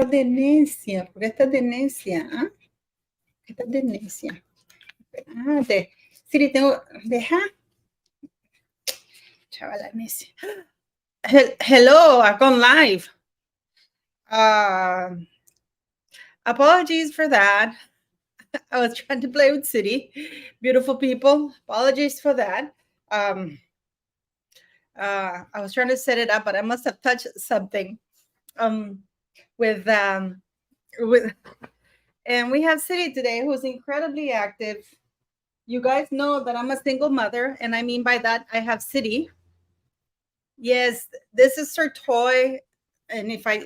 de necia? ¿Por qué estás de necia? ¿Ah? ¿Por qué estás de necia? Espérate. Siri, tengo... Deja. Chavala necia. Hello, I'm on live. Apologies for that. I was trying to play with City. Beautiful people. Apologies for that. I was trying to set it up, but I must have touched something. With and we have City today, who's incredibly active. You guys know that I'm a single mother, and I mean by that I have City. Yes, this is her toy, and if I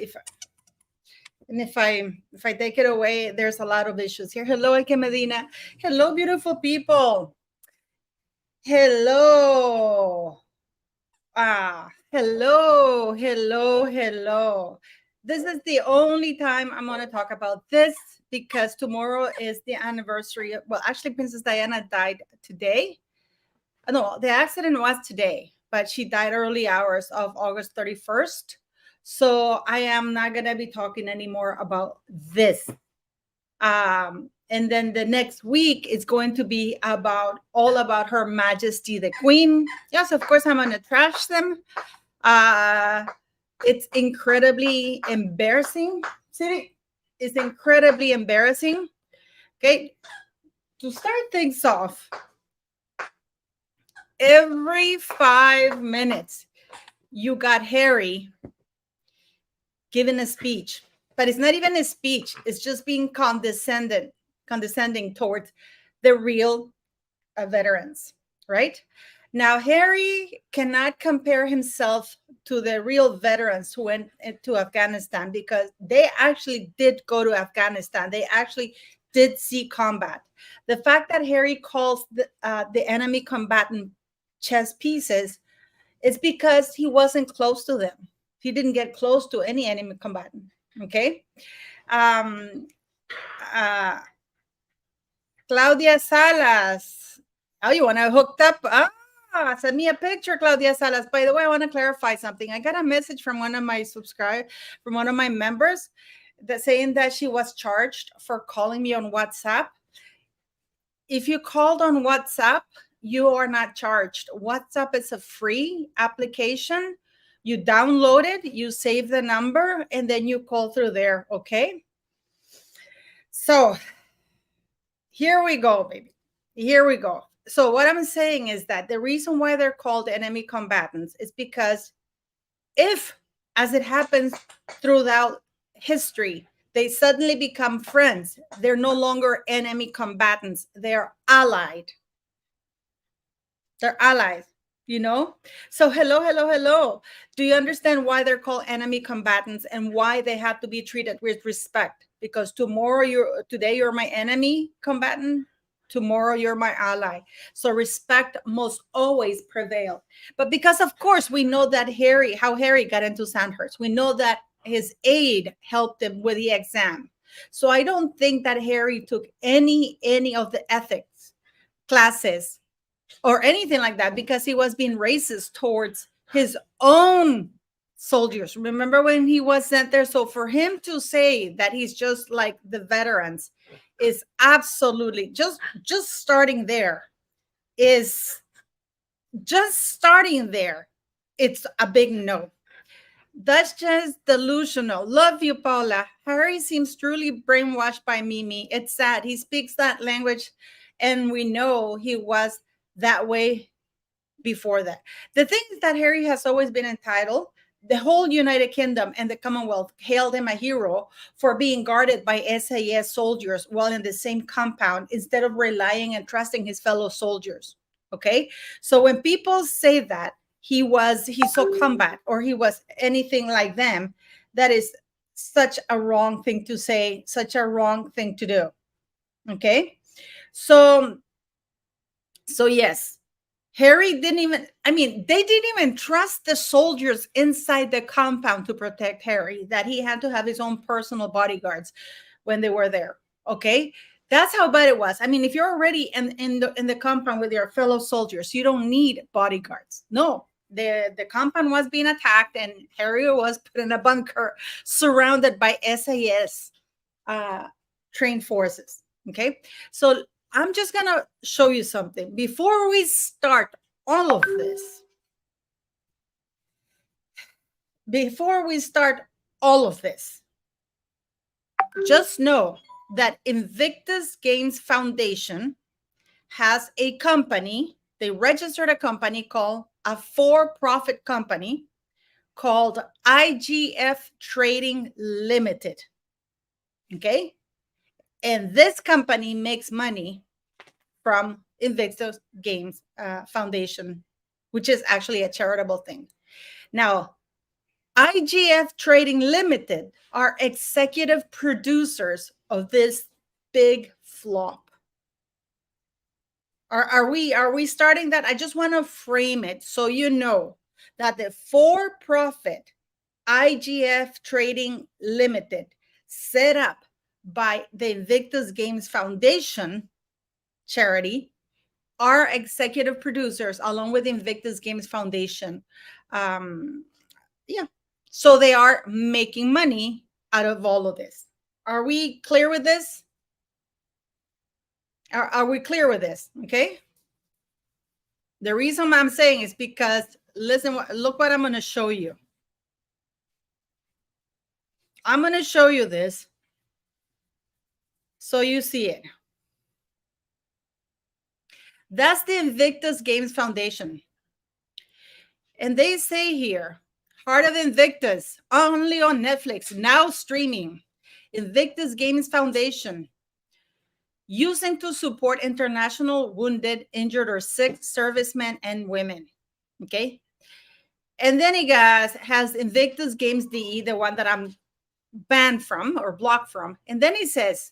take it away, there's a lot of issues here. Hello, Ike Medina. Hello, beautiful people. Hello. Hello. This is the only time I'm going to talk about this because tomorrow is the anniversary. Well, actually, Princess Diana died today. No, the accident was today, but she died early hours of August 31st. So I am not going to be talking anymore about this. And then the next week is going to be all about Her Majesty the Queen. Yes, of course, I'm going to trash them. It's incredibly embarrassing. City, it's incredibly embarrassing. Okay, to start things off, every 5 minutes, you got Harry giving a speech, but it's not even a speech. It's just being condescending towards the real veterans, right? Now, Harry cannot compare himself to the real veterans who went to Afghanistan because they actually did go to Afghanistan. They actually did see combat. The fact that Harry calls the enemy combatant chess pieces is because he wasn't close to them. He didn't get close to any enemy combatant, okay? Claudia Salas. Oh, you want to hook up? Send me a picture, Claudia Salas. By the way, I want to clarify something. I got a message from one of my members that saying that she was charged for calling me on WhatsApp. If you called on WhatsApp, you are not charged. WhatsApp is a free application. You download it, you save the number, and then you call through there, okay? So here we go, baby. Here we go. So what I'm saying is that the reason why they're called enemy combatants is because if, as it happens throughout history, they suddenly become friends, they're no longer enemy combatants. They're allied. They're allies, you know? So hello. Do you understand why they're called enemy combatants and why they have to be treated with respect? Because today you're my enemy combatant, tomorrow you're my ally. So respect must always prevail. But because of course we know that how Harry got into Sandhurst. We know that his aide helped him with the exam. So I don't think that Harry took any of the ethics classes or anything like that because he was being racist towards his own soldiers. Remember when he was sent there? So for him to say that he's just like the veterans is absolutely just starting there. It's a big no. That's just delusional. Love you, Paula. Harry seems truly brainwashed by Mimi. It's sad. He speaks that language, and we know he was that way before that. The thing is that Harry has always been entitled. The whole United Kingdom and the Commonwealth hailed him a hero for being guarded by SAS soldiers while in the same compound instead of relying and trusting his fellow soldiers. Okay? So when people say that he saw combat or he was anything like them, that is such a wrong thing to say, such a wrong thing to do. Okay? So yes, Harry they didn't even trust the soldiers inside the compound to protect Harry, that he had to have his own personal bodyguards when they were there. Okay? That's how bad it was. I mean, if you're already in the compound with your fellow soldiers, you don't need bodyguards. No, the compound was being attacked, and Harry was put in a bunker surrounded by SAS trained forces. Okay, so I'm just gonna show you something before we start all of this. Before we start all of this, just know that Invictus Games Foundation has a company. They registered a company called a for-profit company called IGF Trading Limited. Okay, and this company makes money from Invictus Games Foundation, which is actually a charitable thing. Now, IGF Trading Limited are executive producers of this big flop. Are we starting that? I just want to frame it so you know that the for-profit IGF Trading Limited, set up by the Invictus Games Foundation charity, are executive producers along with Invictus Games Foundation. Yeah, so they are making money out of all of this. Are we clear with this? Are we clear with this? Okay. The reason I'm saying is because, listen, look what I'm going to show you. I'm going to show you this so you see it. That's the Invictus Games Foundation. And they say here, Heart of Invictus, only on Netflix, now streaming. Invictus Games Foundation, using to support international wounded, injured, or sick servicemen and women. Okay. And then he has Invictus Games DE, the one that I'm banned from or blocked from. And then he says,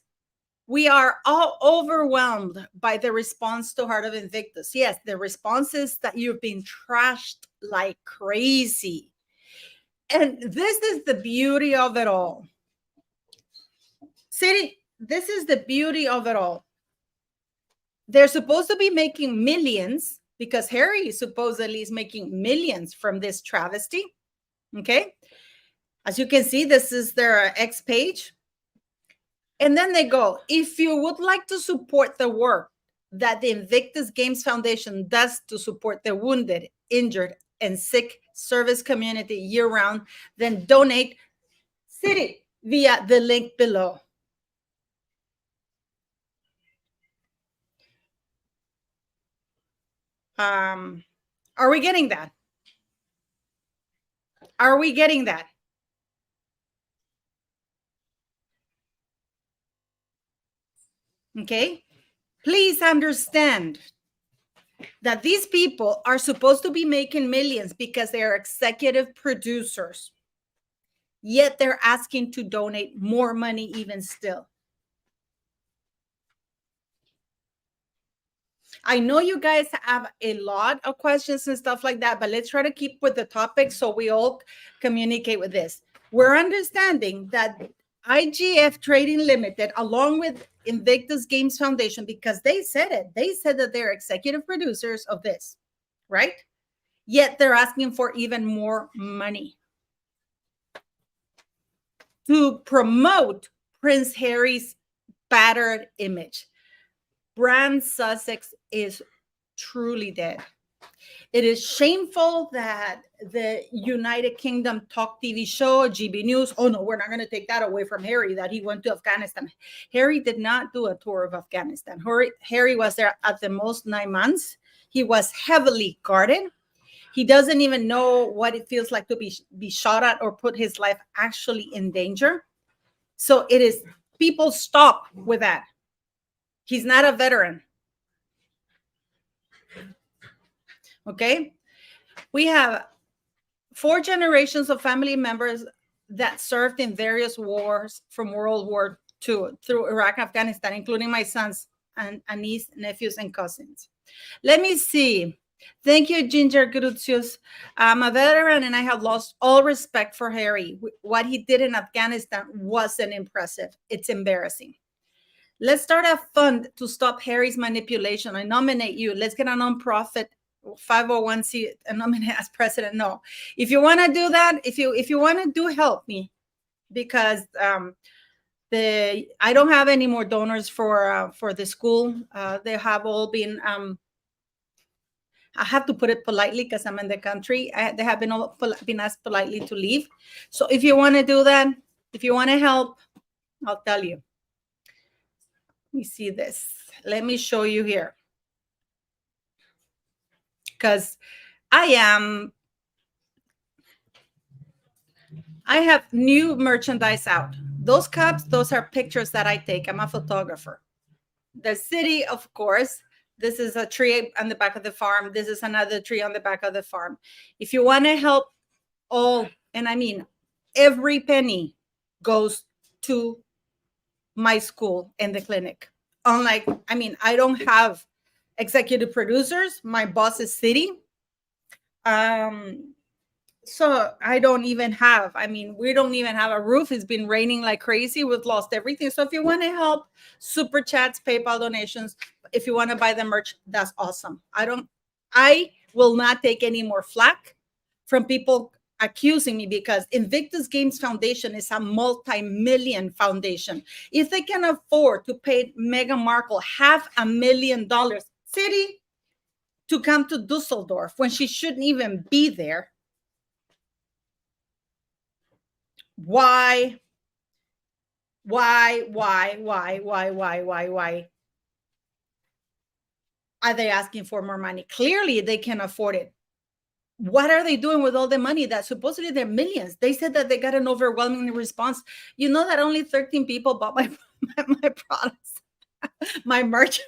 we are all overwhelmed by the response to Heart of Invictus. Yes, the response is that you've been trashed like crazy. And this is the beauty of it all. City, this is the beauty of it all. They're supposed to be making millions because Harry supposedly is making millions from this travesty. Okay. As you can see, this is their X page. And then they go, if you would like to support the work that the Invictus Games Foundation does to support the wounded, injured, and sick service community year-round, then donate City via the link below. Are we getting that? Are we getting that? Okay. Please understand that these people are supposed to be making millions because they are executive producers. Yet they're asking to donate more money even still. I know you guys have a lot of questions and stuff like that, but let's try to keep with the topic so we all communicate with this. We're understanding that IGF Trading Limited, along with Invictus Games Foundation, because they said it, they said that they're executive producers of this, right? Yet they're asking for even more money to promote Prince Harry's battered image. Brand Sussex is truly dead. It is shameful that the United Kingdom Talk TV show, GB News, oh no, we're not going to take that away from Harry, that he went to Afghanistan. Harry did not do a tour of Afghanistan. Harry was there at the most 9 months. He was heavily guarded. He doesn't even know what it feels like to be shot at or put his life actually in danger. So it is, people stop with that. He's not a veteran. Okay. We have 4 generations of family members that served in various wars from World War II through Iraq and Afghanistan, including my sons and niece, nephews, and cousins. Let me see. Thank you, Ginger Gruzius. I'm a veteran and I have lost all respect for Harry. What he did in Afghanistan wasn't impressive. It's embarrassing. Let's start a fund to stop Harry's manipulation. I nominate you. Let's get a nonprofit 501c nominate as president. No, if you want to do that, if you want to do, help me, because I don't have any more donors for the school. They have all been. I have to put it politely because I'm in the country. They have been asked politely to leave. So if you want to do that, if you want to help, I'll tell you. Let me see this. Let me show you here. Because I have new merchandise out. Those cups, those are pictures that I take. I'm a photographer. The city, of course. This is a tree on the back of the farm. This is another tree on the back of the farm. If you want to help all, and I mean, every penny goes to my school and the clinic. Unlike, I mean, I don't have executive producers. My boss is city. So I don't even have, I mean, we don't even have a roof. It's been raining like crazy. We've lost everything. So if you want to help, super chats, PayPal donations, if you want to buy the merch, that's awesome. I will not take any more flack from people accusing me, because Invictus Games Foundation is a multi-million foundation. If they can afford to pay Meghan Markle $500,000 city to come to Dusseldorf when she shouldn't even be there, why are they asking for more money? Clearly they can afford it. What are they doing with all the money that supposedly they're millions? They said that they got an overwhelming response. You know that only 13 people bought my products, my merch.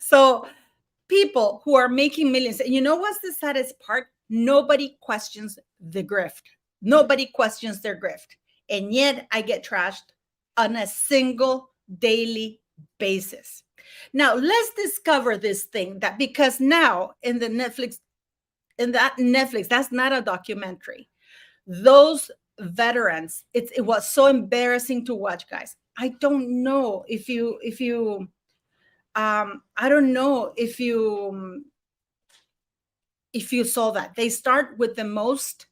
So people who are making millions, and you know what's the saddest part? Nobody questions the grift. Nobody questions their grift. And yet I get trashed on a single daily basis. Now let's discover this thing, that because now in that Netflix, that's not a documentary. Those veterans, it was so embarrassing to watch, guys. I don't know if you I don't know if you saw that. They start with the most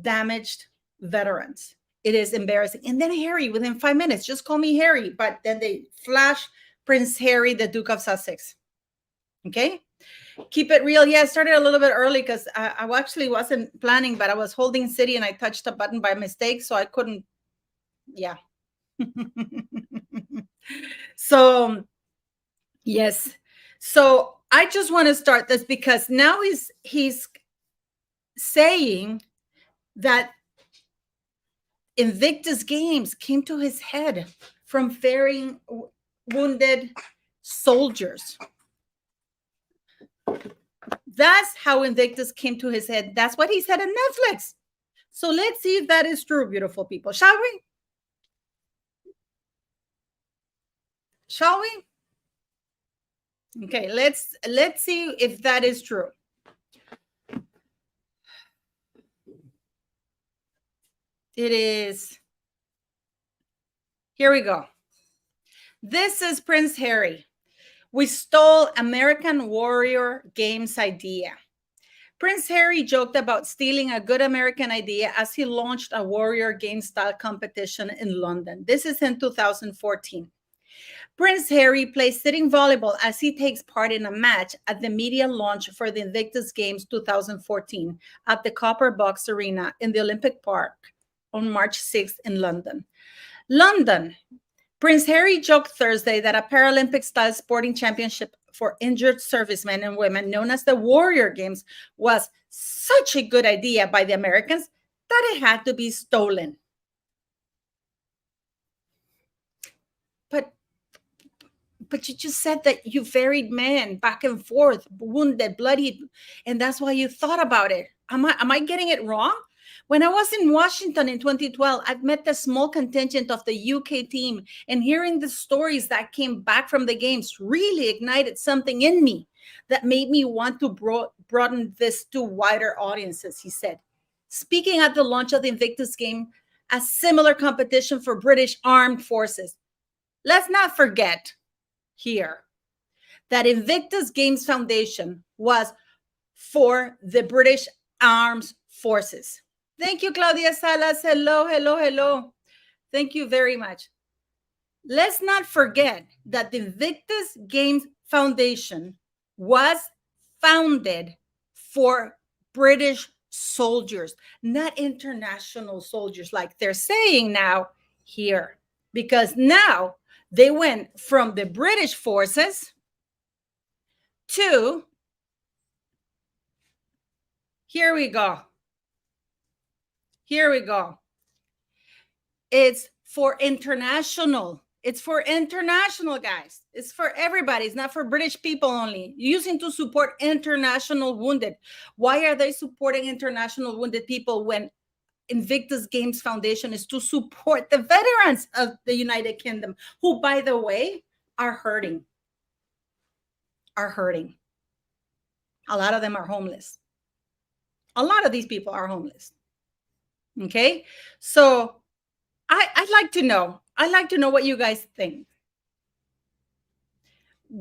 damaged veterans. It is embarrassing. And then Harry, within 5 minutes, just call me Harry. But then they flash Prince Harry, the Duke of Sussex. Okay. Keep it real. Yeah, I started a little bit early because I actually wasn't planning, but I was holding city and I touched a button by mistake. So I couldn't. Yeah. So, yes. So I just want to start this because now he's saying that Invictus Games came to his head from ferrying wounded soldiers. That's how Invictus came to his head. That's what he said on Netflix. So let's see if that is true, beautiful people. Shall we? Shall we? Okay, let's see if that is true. It is. Here we go. This is Prince Harry. We stole American Warrior Games idea. Prince Harry joked about stealing a good American idea as he launched a Warrior Game style competition in London. This is in 2014. Prince Harry plays sitting volleyball as he takes part in a match at the media launch for the Invictus Games 2014 at the Copper Box Arena in the Olympic Park on March 6th in London. Prince Harry joked Thursday that a Paralympic-style sporting championship for injured servicemen and women known as the Warrior Games was such a good idea by the Americans that it had to be stolen. But you just said that you ferried men back and forth, wounded, bloodied, and that's why you thought about it. Am I getting it wrong? When I was in Washington in 2012, I've met the small contingent of the UK team, and hearing the stories that came back from the games really ignited something in me that made me want to broaden this to wider audiences, he said. Speaking at the launch of the Invictus Game, a similar competition for British Armed Forces. Let's not forget here that Invictus Games Foundation was for the British Armed Forces. Thank you, Claudia Salas. Hello, hello, hello. Thank you very much. Let's not forget that the Invictus Games Foundation was founded for British soldiers, not international soldiers like they're saying now here. Because now they went from the British forces to, here we go. Here we go. It's for international. It's for international, guys. It's for everybody. It's not for British people only. Using to support international wounded. Why are they supporting international wounded people when Invictus Games Foundation is to support the veterans of the United Kingdom, who, by the way, are hurting. Are hurting. A lot of them are homeless. A lot of these people are homeless. Okay? So I'd like to know. I'd like to know what you guys think.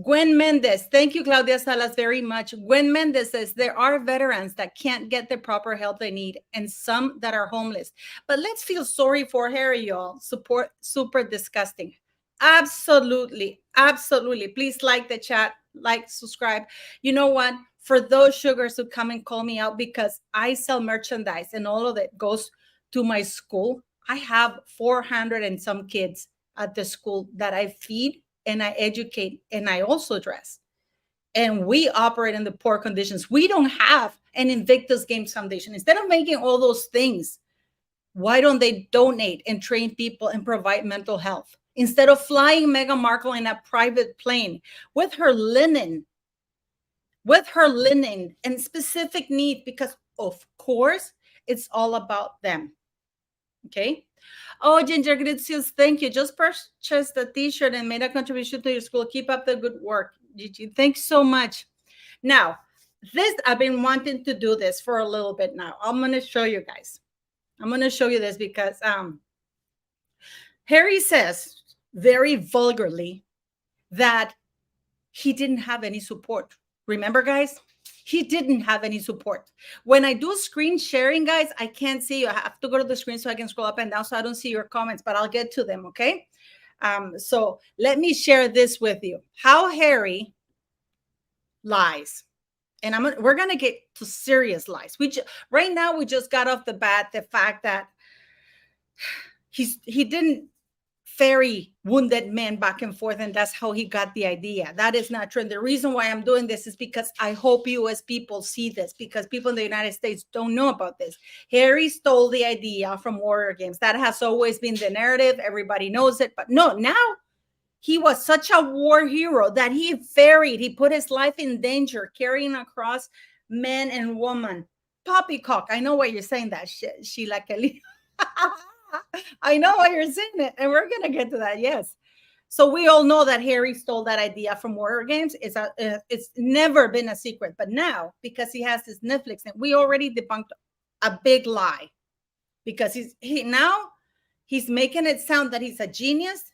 Gwen Mendez, thank you, Claudia Salas, very much. Gwen Mendez says there are veterans that can't get the proper help they need and some that are homeless. But let's feel sorry for Harry, y'all. Support, super disgusting. Absolutely, absolutely. Please like the chat, like, subscribe. You know what? For those sugars who come and call me out because I sell merchandise and all of it goes to my school, I have 400 and some kids at the school that I feed and I educate and I also dress. And we operate in the poor conditions. We don't have an Invictus Games Foundation. Instead of making all those things, why don't they donate and train people and provide mental health? Instead of flying Meghan Markle in a private plane with her linen and specific need, because of course, it's all about them. Okay. Oh, Ginger Gritius, thank you. Just purchased a t-shirt and made a contribution to your school. Keep up the good work, Gigi. Thanks so much. Now, I've been wanting to do this for a little bit now. I'm going to show you guys. I'm going to show you this because Harry says very vulgarly that he didn't have any support. Remember, guys? He didn't have any support. When I do screen sharing, guys, I can't see you. I have to go to the screen so I can scroll up and down so I don't see your comments, but I'll get to them, okay? So let me share this with you. How Harry lies. And we're going to get to serious lies. Right now, we just got off the bat the fact that he didn't ferry wounded men back and forth, and that's how he got the idea. That is not true. And the reason why I'm doing this is because I hope you as people see this, because people in the United States don't know about this. Harry stole the idea from Warrior Games. That has always been the narrative. Everybody knows it. But no, now he was such a war hero that he put his life in danger, carrying across men and women. Poppycock. I know why you're saying that, Sheila Kelly. I know why you're saying it, and we're gonna get to that. Yes, so we all know that Harry stole that idea from Warrior Games. It's never been a secret, but now because he has this Netflix, and we already debunked a big lie, because he's making it sound that he's a genius,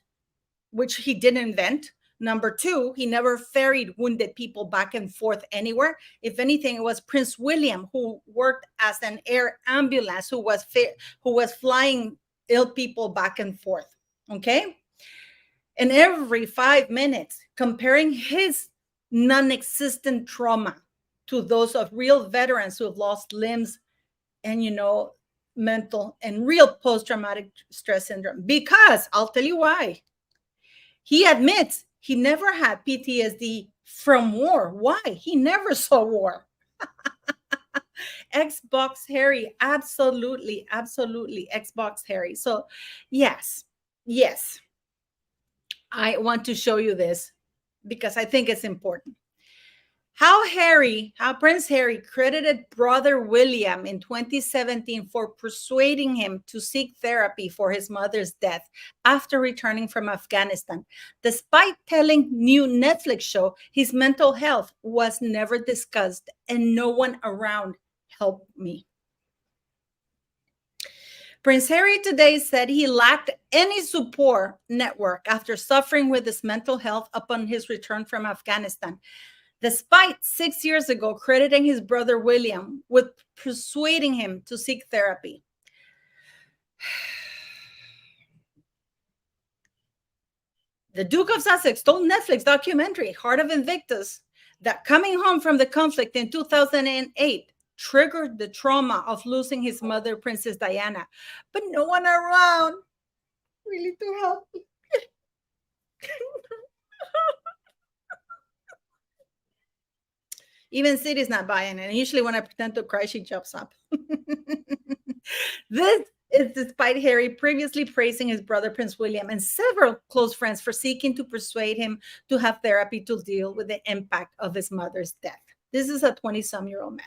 which he didn't invent. Number two, he never ferried wounded people back and forth anywhere. If anything, it was Prince William who worked as an air ambulance, who was flying ill people back and forth. Okay. And every 5 minutes, comparing his non-existent trauma to those of real veterans who have lost limbs and, mental and real post-traumatic stress syndrome. Because I'll tell you why. He admits he never had PTSD from war. Why? He never saw war. Xbox Harry, absolutely, absolutely, Xbox Harry. So yes, I want to show you this because I think it's important. How Prince Harry credited brother William in 2017 for persuading him to seek therapy for his mother's death after returning from Afghanistan, despite telling new Netflix show his mental health was never discussed and no one around helped me. Prince Harry today said he lacked any support network after suffering with his mental health upon his return from Afghanistan. despite 6 years ago crediting his brother William with persuading him to seek therapy. The Duke of Sussex told Netflix documentary Heart of Invictus that coming home from the conflict in 2008 triggered the trauma of losing his mother, Princess Diana, but no one around really to help me. Even City's not buying it. And usually when I pretend to cry, she jumps up. This is despite Harry previously praising his brother, Prince William, and several close friends for seeking to persuade him to have therapy to deal with the impact of his mother's death. This is a 20-some-year-old man.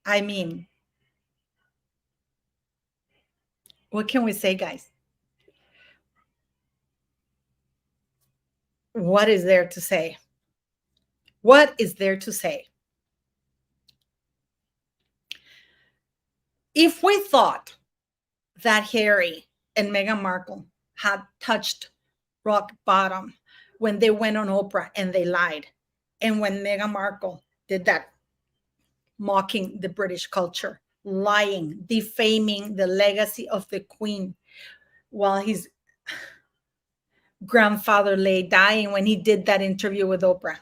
I mean, what can we say, guys? What is there to say? What is there to say? If we thought that Harry and Meghan Markle had touched rock bottom when they went on Oprah and they lied, and when Meghan Markle did that mocking the British culture, lying, defaming the legacy of the Queen while his grandfather lay dying when he did that interview with Oprah.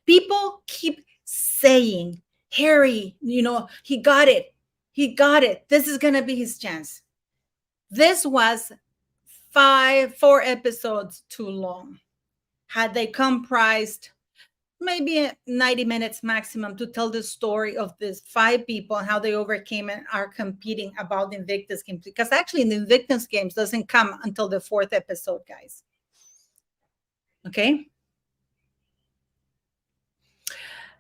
People keep saying, Harry, he got it. He got it. This is going to be his chance. This was 4 episodes too long. Had they comprised maybe 90 minutes maximum to tell the story of these 5 people and how they overcame and are competing about the Invictus Games. Because actually the Invictus Games doesn't come until the 4th episode, guys. Okay.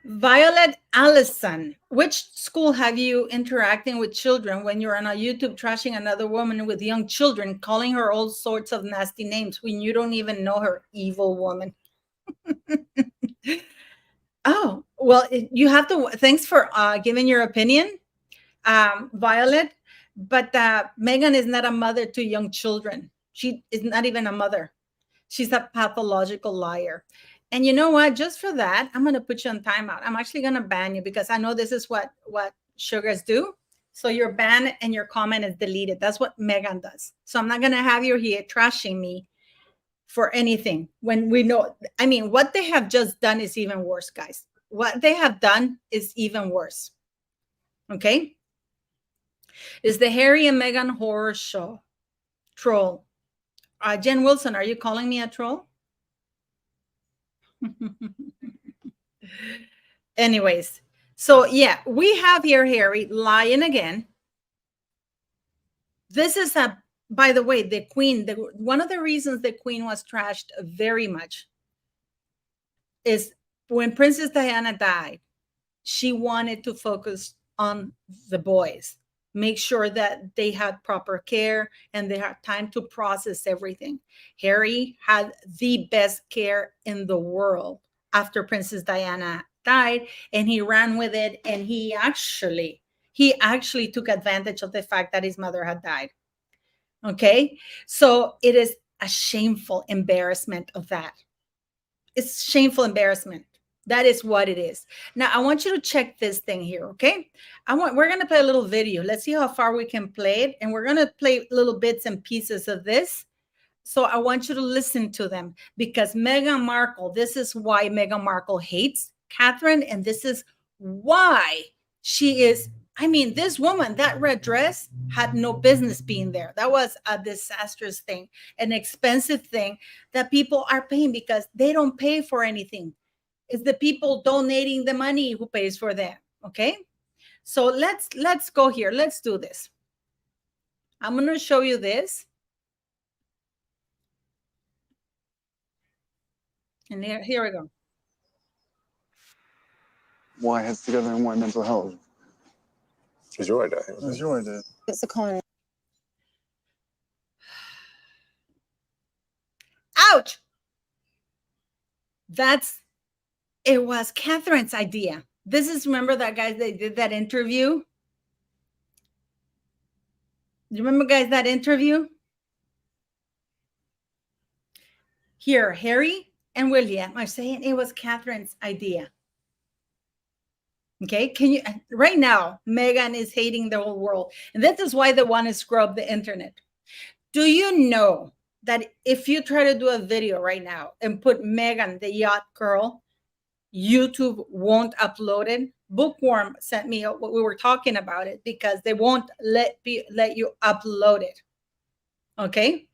Violet Allison, which school have you interacting with children when you're on a YouTube trashing another woman with young children, calling her all sorts of nasty names when you don't even know her, evil woman? Oh, well, you have to, thanks for giving your opinion, Violet, but Meghan is not a mother to young children. She is not even a mother. She's a pathological liar. And you know what? Just for that, I'm going to put you on timeout. I'm actually going to ban you because I know this is what sugars do. So your ban and your comment is deleted. That's what Meghan does. So I'm not going to have you here trashing me for anything when we know, I mean, what they have just done is even worse, guys. What they have done is even worse. Okay? Is the Harry and Meghan horror show troll? Jen Wilson, are you calling me a troll? Anyways, so yeah, we have here Harry lying again. This is by the way, the Queen, one of the reasons the Queen was trashed very much is when Princess Diana died, she wanted to focus on the boys, make sure that they had proper care and they had time to process everything. Harry had the best care in the world after Princess Diana died, and he ran with it, and he actually took advantage of the fact that his mother had died. Okay, so it is a shameful embarrassment of that. It's shameful embarrassment. That is what it is. Now, I want you to check this thing here, okay? We're going to play a little video. Let's see how far we can play it. And we're going to play little bits and pieces of this. So I want you to listen to them because Meghan Markle, this is why Meghan Markle hates Catherine. And this is why she is, I mean, this woman, that red dress had no business being there. That was a disastrous thing, an expensive thing that people are paying because they don't pay for anything. It's the people donating the money who pays for them. Okay. So let's go here. Let's do this. I'm going to show you this. And here we go. Why has together and why mental health? It's your idea. It's your idea. It's a con. Ouch. It was Catherine's idea. This is, remember that guys, they did that interview? You remember, guys, that interview? Here, Harry and William are saying it was Catherine's idea. Okay, can you, right now, Meghan is hating the whole world. And this is why they want to scrub the internet. Do you know that if you try to do a video right now and put Meghan, the yacht girl, YouTube won't upload it? Bookworm sent me what we were talking about it because they won't let you upload it. Okay,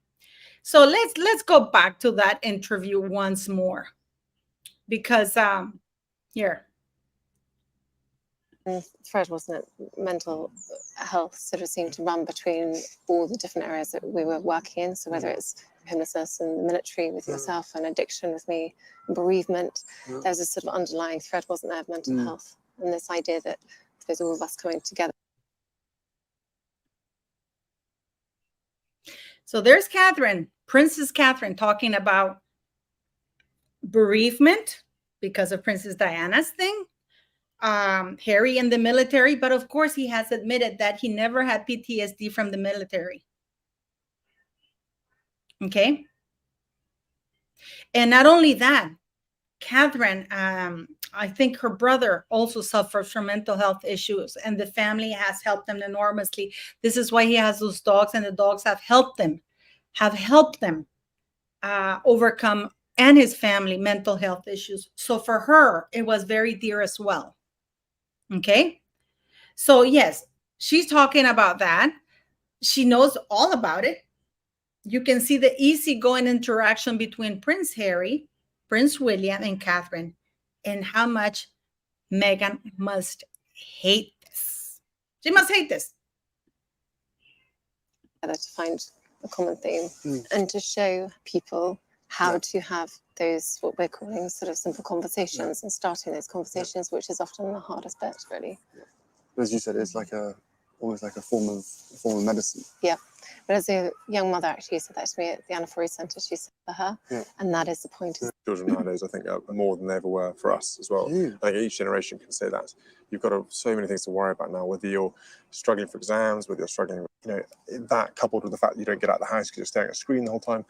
so let's go back to that interview once more because here. Thread, wasn't it? Mental health sort of seemed to run between all the different areas that we were working in. So whether it's homelessness and the military with yourself and addiction with me, and bereavement, there's a sort of underlying thread, wasn't there, of mental health and this idea that there's all of us coming together. So there's Catherine, Princess Catherine, talking about bereavement because of Princess Diana's thing. Harry in the military, but of course he has admitted that he never had PTSD from the military. Okay. And not only that, Catherine, I think her brother also suffers from mental health issues and the family has helped them enormously. This is why he has those dogs, and the dogs have helped them overcome, and his family, mental health issues. So for her, it was very dear as well. Okay, so yes, she's talking about that. She knows all about it. You can see the easygoing interaction between Prince Harry, Prince William, and Catherine, and how much Meghan must hate this. She must hate this. To find a common theme and to show people how to have those, what we're calling sort of simple conversations, and starting those conversations, which is often the hardest bit, really. As you said, it's like almost like a form of medicine. Yeah. But as a young mother actually said that to me at the Anna Forey Centre, she said for her, and that is the point. Children nowadays, I think, are more than they ever were for us as well. I think each generation can say that. You've got so many things to worry about now, whether you're struggling for exams, whether you're struggling, that coupled with the fact that you don't get out of the house because you're staring at a screen the whole time.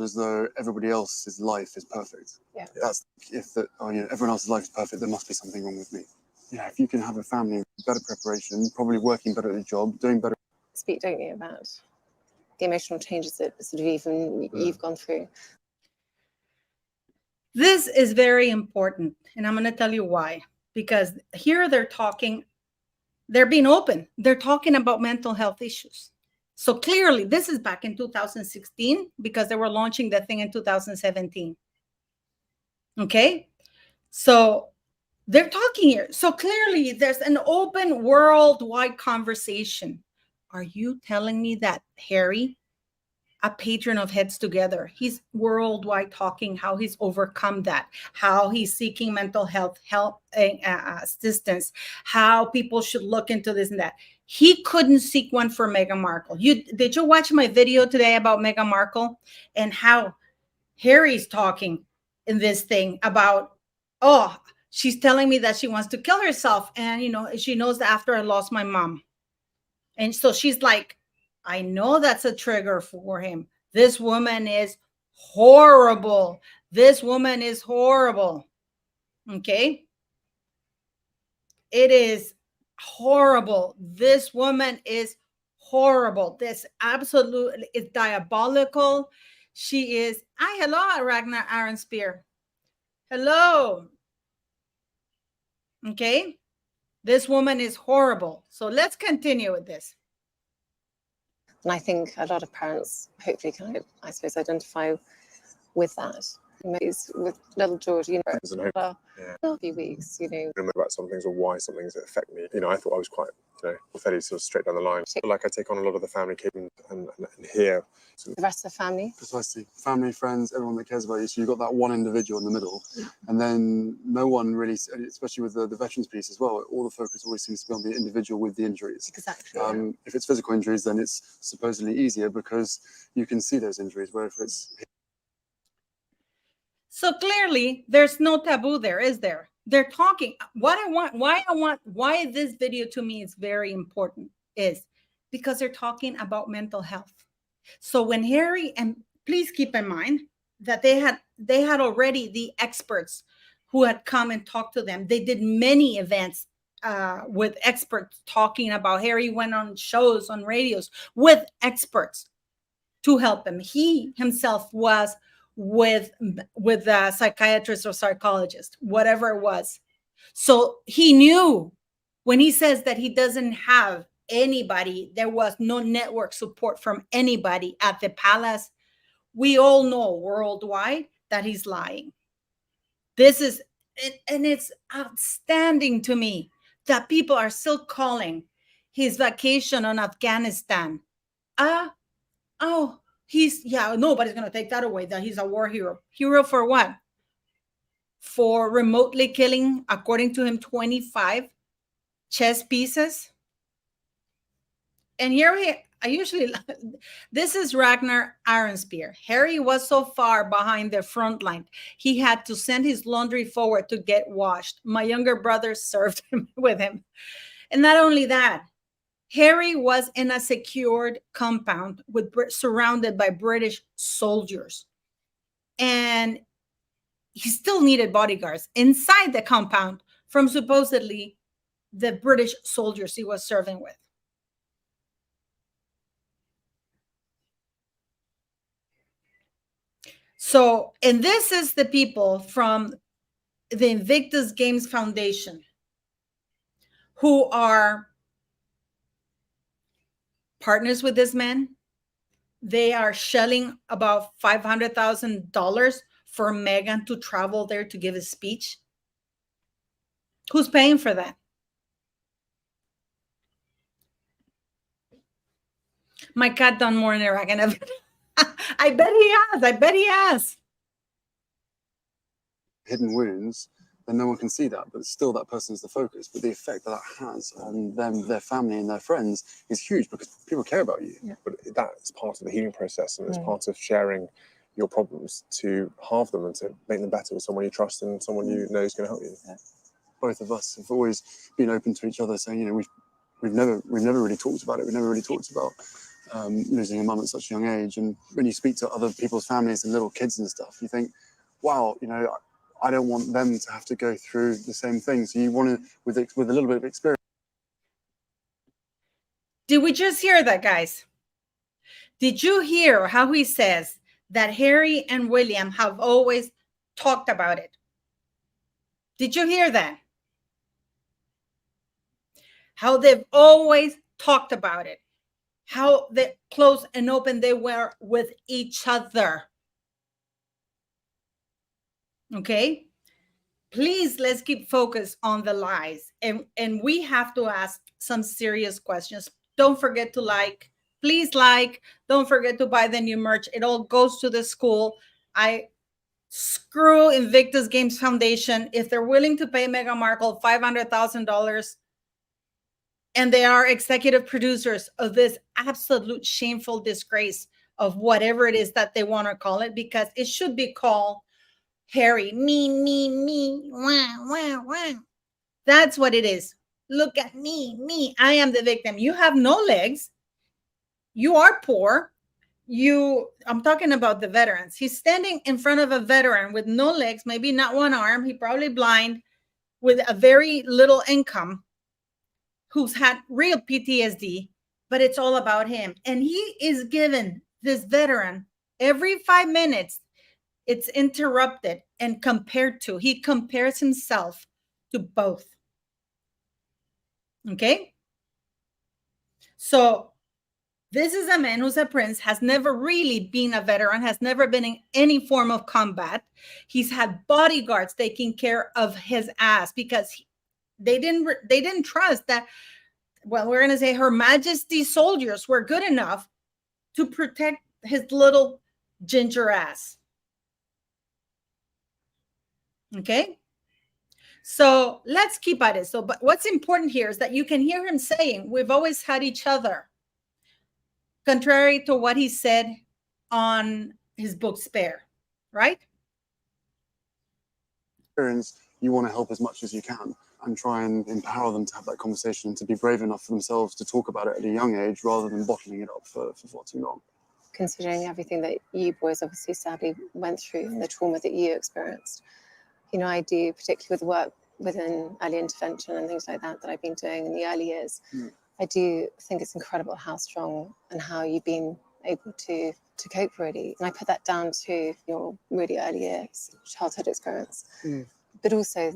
As though everybody else's life is perfect. Yeah. That's everyone else's life is perfect, there must be something wrong with me. Yeah, if you can have a family, better preparation, probably working better at a job, doing better. Speak, don't you, about the emotional changes that sort of even you've gone through. This is very important, and I'm going to tell you why. Because here they're being open. They're talking about mental health issues. So clearly, this is back in 2016 because they were launching the thing in 2017. Okay? So they're talking here. So clearly, there's an open worldwide conversation. Are you telling me that Harry, a patron of Heads Together, he's worldwide talking how he's overcome that, how he's seeking mental health assistance, how people should look into this and that. He couldn't seek one for Meghan Markle. Did you watch my video today about Meghan Markle and how Harry's talking in this thing about, oh, she's telling me that she wants to kill herself, and she knows that after I lost my mom. And so she's like, I know that's a trigger for him. This woman is horrible. This woman is horrible. Okay? It is horrible. This woman is horrible. This absolutely is diabolical. She is. Hi, hello, Ragnar Aaron Spear. Hello. Okay? This woman is horrible. So let's continue with this. And I think a lot of parents hopefully can, I suppose, identify with that. With little George, a few weeks, Remember about some things or why some things affect me. I thought I was quite, fairly sort of straight down the line. I feel like I take on a lot of the family and here. The rest of the family? Precisely. Family, friends, everyone that cares about you. So you've got that one individual in the middle. And then no one really, especially with the veterans piece as well, all the focus always seems to be on the individual with the injuries. Exactly. If it's physical injuries, then it's supposedly easier because you can see those injuries, where if it's... So clearly, there's no taboo there, is there? They're talking. Why this video to me is very important is because they're talking about mental health. So when Harry, and please keep in mind that they had already the experts who had come and talked to them. They did many events with experts talking about. Harry went on shows on radios with experts to help him. He himself was with a psychiatrist or psychologist, whatever it was. So he knew when he says that he doesn't have anybody, there was no network support from anybody at the palace. We all know worldwide that he's lying. This is, and it's outstanding to me that people are still calling his vacation on Afghanistan. Nobody's going to take that away, that he's a war hero. Hero for what? For remotely killing, according to him, 25 chess pieces. And here this is Ragnar Aronspear. Harry was so far behind the front line, he had to send his laundry forward to get washed. My younger brother served him with him. And not only that, Harry was in a secured compound surrounded by British soldiers. And he still needed bodyguards inside the compound from supposedly the British soldiers he was serving with. So, and this is the people from the Invictus Games Foundation who are partners with this man. They are shelling about $500,000 for Meghan to travel there to give a speech. Who's paying for that? My cat done more in Iraq. And I bet he has. I bet he has. Hidden wounds, then no one can see that, but still that person is the focus. But the effect that has on them, their family and their friends is huge because people care about you. Yeah. But that's part of the healing process, and it's part of sharing your problems to halve them and to make them better with someone you trust and someone you know is going to help you. Yeah. Both of us have always been open to each other, saying, you know, we've never really talked about it. We've never really talked about losing a mum at such a young age. And when you speak to other people's families and little kids and stuff, you think, wow, you know, I don't want them to have to go through the same thing. So you want to, with a little bit of experience. Did we just hear that, guys? Did you hear how he says that Harry and William have always talked about it? Did you hear that? How they've always talked about it. How close and open they were with each other. Okay? Please, let's keep focused on the lies. And we have to ask some serious questions. Don't forget to like. Please like. Don't forget to buy the new merch. It all goes to the school. Screw Invictus Games Foundation. If they're willing to pay Meghan Markle $500,000, and they are executive producers of this absolute shameful disgrace of whatever it is that they want to call it, because it should be called Harry, me, wah, wah, wah. That's what it is. Look at me. I am the victim. You have no legs. You are poor. I'm talking about the veterans. He's standing in front of a veteran with no legs, maybe not one arm. He probably blind, with a very little income, who's had real PTSD, but it's all about him. And he is given, this veteran, every 5 minutes, it's interrupted and compared to. He compares himself to both. Okay? So this is a man who's a prince, has never really been a veteran, has never been in any form of combat. He's had bodyguards taking care of his ass because they didn't trust that, well, we're going to say Her Majesty's soldiers were good enough to protect his little ginger ass. Okay? So let's keep at it. So, but what's important here is that you can hear him saying, we've always had each other, contrary to what he said on his book Spare, right? You want to help as much as you can. and try and empower them to have that conversation and to be brave enough for themselves to talk about it at a young age rather than bottling it up for far too long. Considering everything that you boys obviously sadly went through and the trauma that you experienced, you know, I do, particularly with work within early intervention and things like that I've been doing in the early years, I do think it's incredible how strong and how you've been able to cope, really. And I put that down to your really early years, childhood experience, but also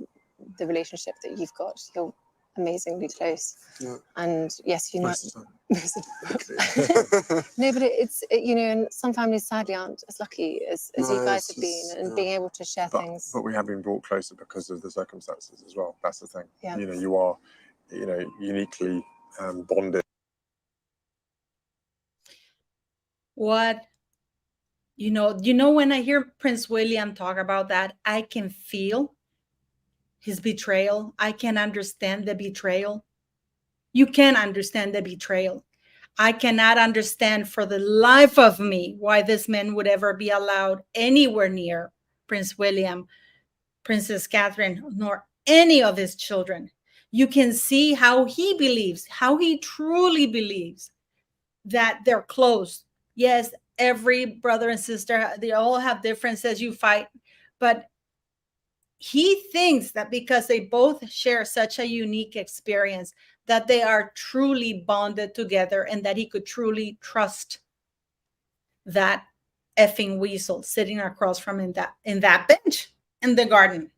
the relationship that you've got. You're amazingly close. Yeah. And yes, you know. Most of the time. No, but you know, and some families sadly aren't as lucky as you guys have been, and being able to share things. But we have been brought closer because of the circumstances as well. That's the thing. Yeah. You know, you are, you know, uniquely bonded. What, you know, when I hear Prince William talk about that, I can feel his betrayal. I can understand the betrayal. You can understand the betrayal. I cannot understand for the life of me why this man would ever be allowed anywhere near Prince William, Princess Catherine, nor any of his children. You can see how he believes, how he truly believes that they're close. Yes, every brother and sister, they all have differences, you fight, but he thinks that because they both share such a unique experience, that they are truly bonded together and that he could truly trust that effing weasel sitting across from him in that bench in the garden.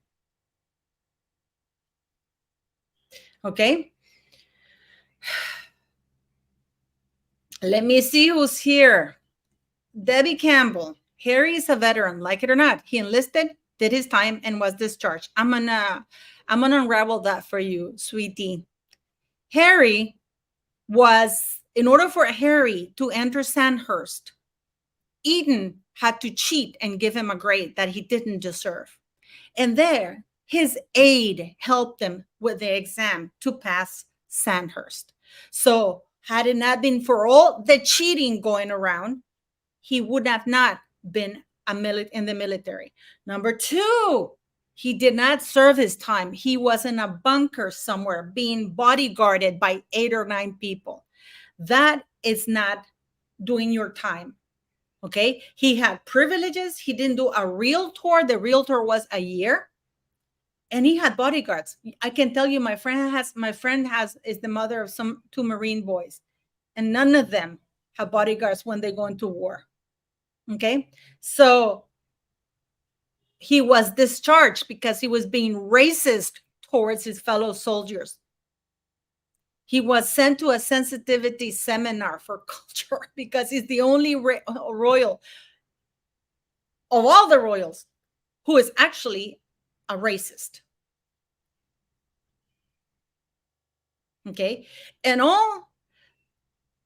Okay. Let me see who's here. Debbie Campbell. Harry is a veteran, like it or not. He enlisted, did his time, and was discharged. I'm gonna unravel that for you, sweetie. Harry was, in order for Harry to enter Sandhurst, Eden had to cheat and give him a grade that he didn't deserve. And there, his aide helped him with the exam to pass Sandhurst. So had it not been for all the cheating going around, he would have not been in the military. Number two, he did not serve his time. He was in a bunker somewhere being bodyguarded by 8 or 9 people. That is not doing your time. Okay. He had privileges. He didn't do a real tour. The real tour was a year. And he had bodyguards. I can tell you, my friend is the mother of 2 Marine boys. And none of them have bodyguards when they go into war. Okay. So he was discharged because he was being racist towards his fellow soldiers. He was sent to a sensitivity seminar for culture because he's the only royal of all the royals who is actually a racist. Okay. And all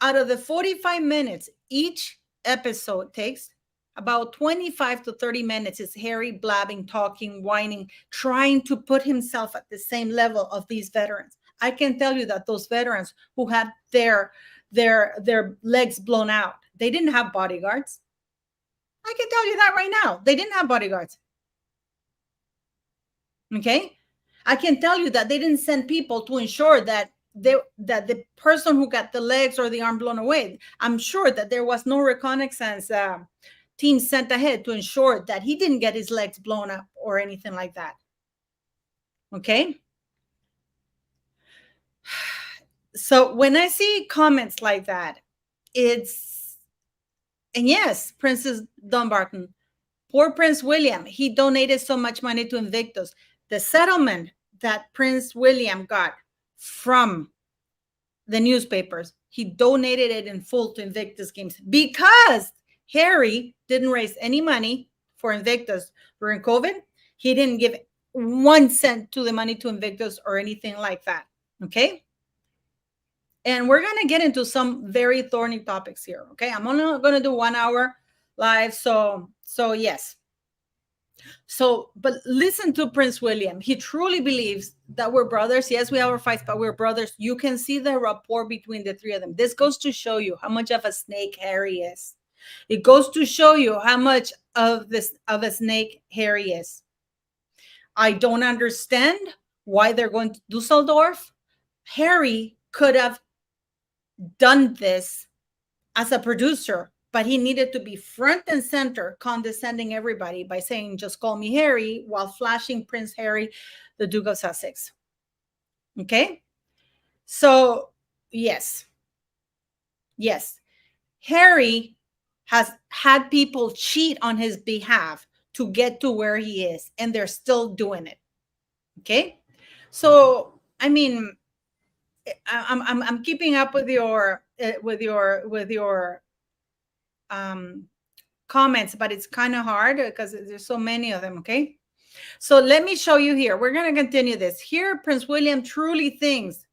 out of the 45 minutes each episode takes, about 25 to 30 minutes is Harry blabbing, talking, whining, trying to put himself at the same level of these veterans. I can tell you that those veterans who had their legs blown out, they didn't have bodyguards. I can tell you that right now. They didn't have bodyguards. Okay? I can tell you that they didn't send people to ensure that the person who got the legs or the arm blown away, I'm sure that there was no reconnaissance team sent ahead to ensure that he didn't get his legs blown up or anything like that. Okay? So when I see comments like that, and yes, Princess Dumbarton, poor Prince William, he donated so much money to Invictus. The settlement that Prince William got from the newspapers, he donated it in full to Invictus Games because Harry didn't raise any money for Invictus during COVID. He didn't give 1 cent to the money to Invictus or anything like that. Okay. And we're going to get into some very thorny topics here. Okay. I'm only going to do 1 hour live. So yes. So, but listen to Prince William. He truly believes that we're brothers. Yes, we have our fights, but we're brothers. You can see the rapport between the 3 of them. This goes to show you how much of a snake Harry is. It goes to show you how much of a snake Harry is. I don't understand why they're going to Dusseldorf. Harry could have done this as a producer, but he needed to be front and center, condescending everybody by saying, just call me Harry, while flashing Prince Harry, the Duke of Sussex. Okay? So, yes. Harry has had people cheat on his behalf to get to where he is, and they're still doing it. Okay? So, I mean, I'm keeping up with your comments, but it's kind of hard because there's so many of them. Okay, so let me show you here. We're going to continue this. Here, Prince William truly thinks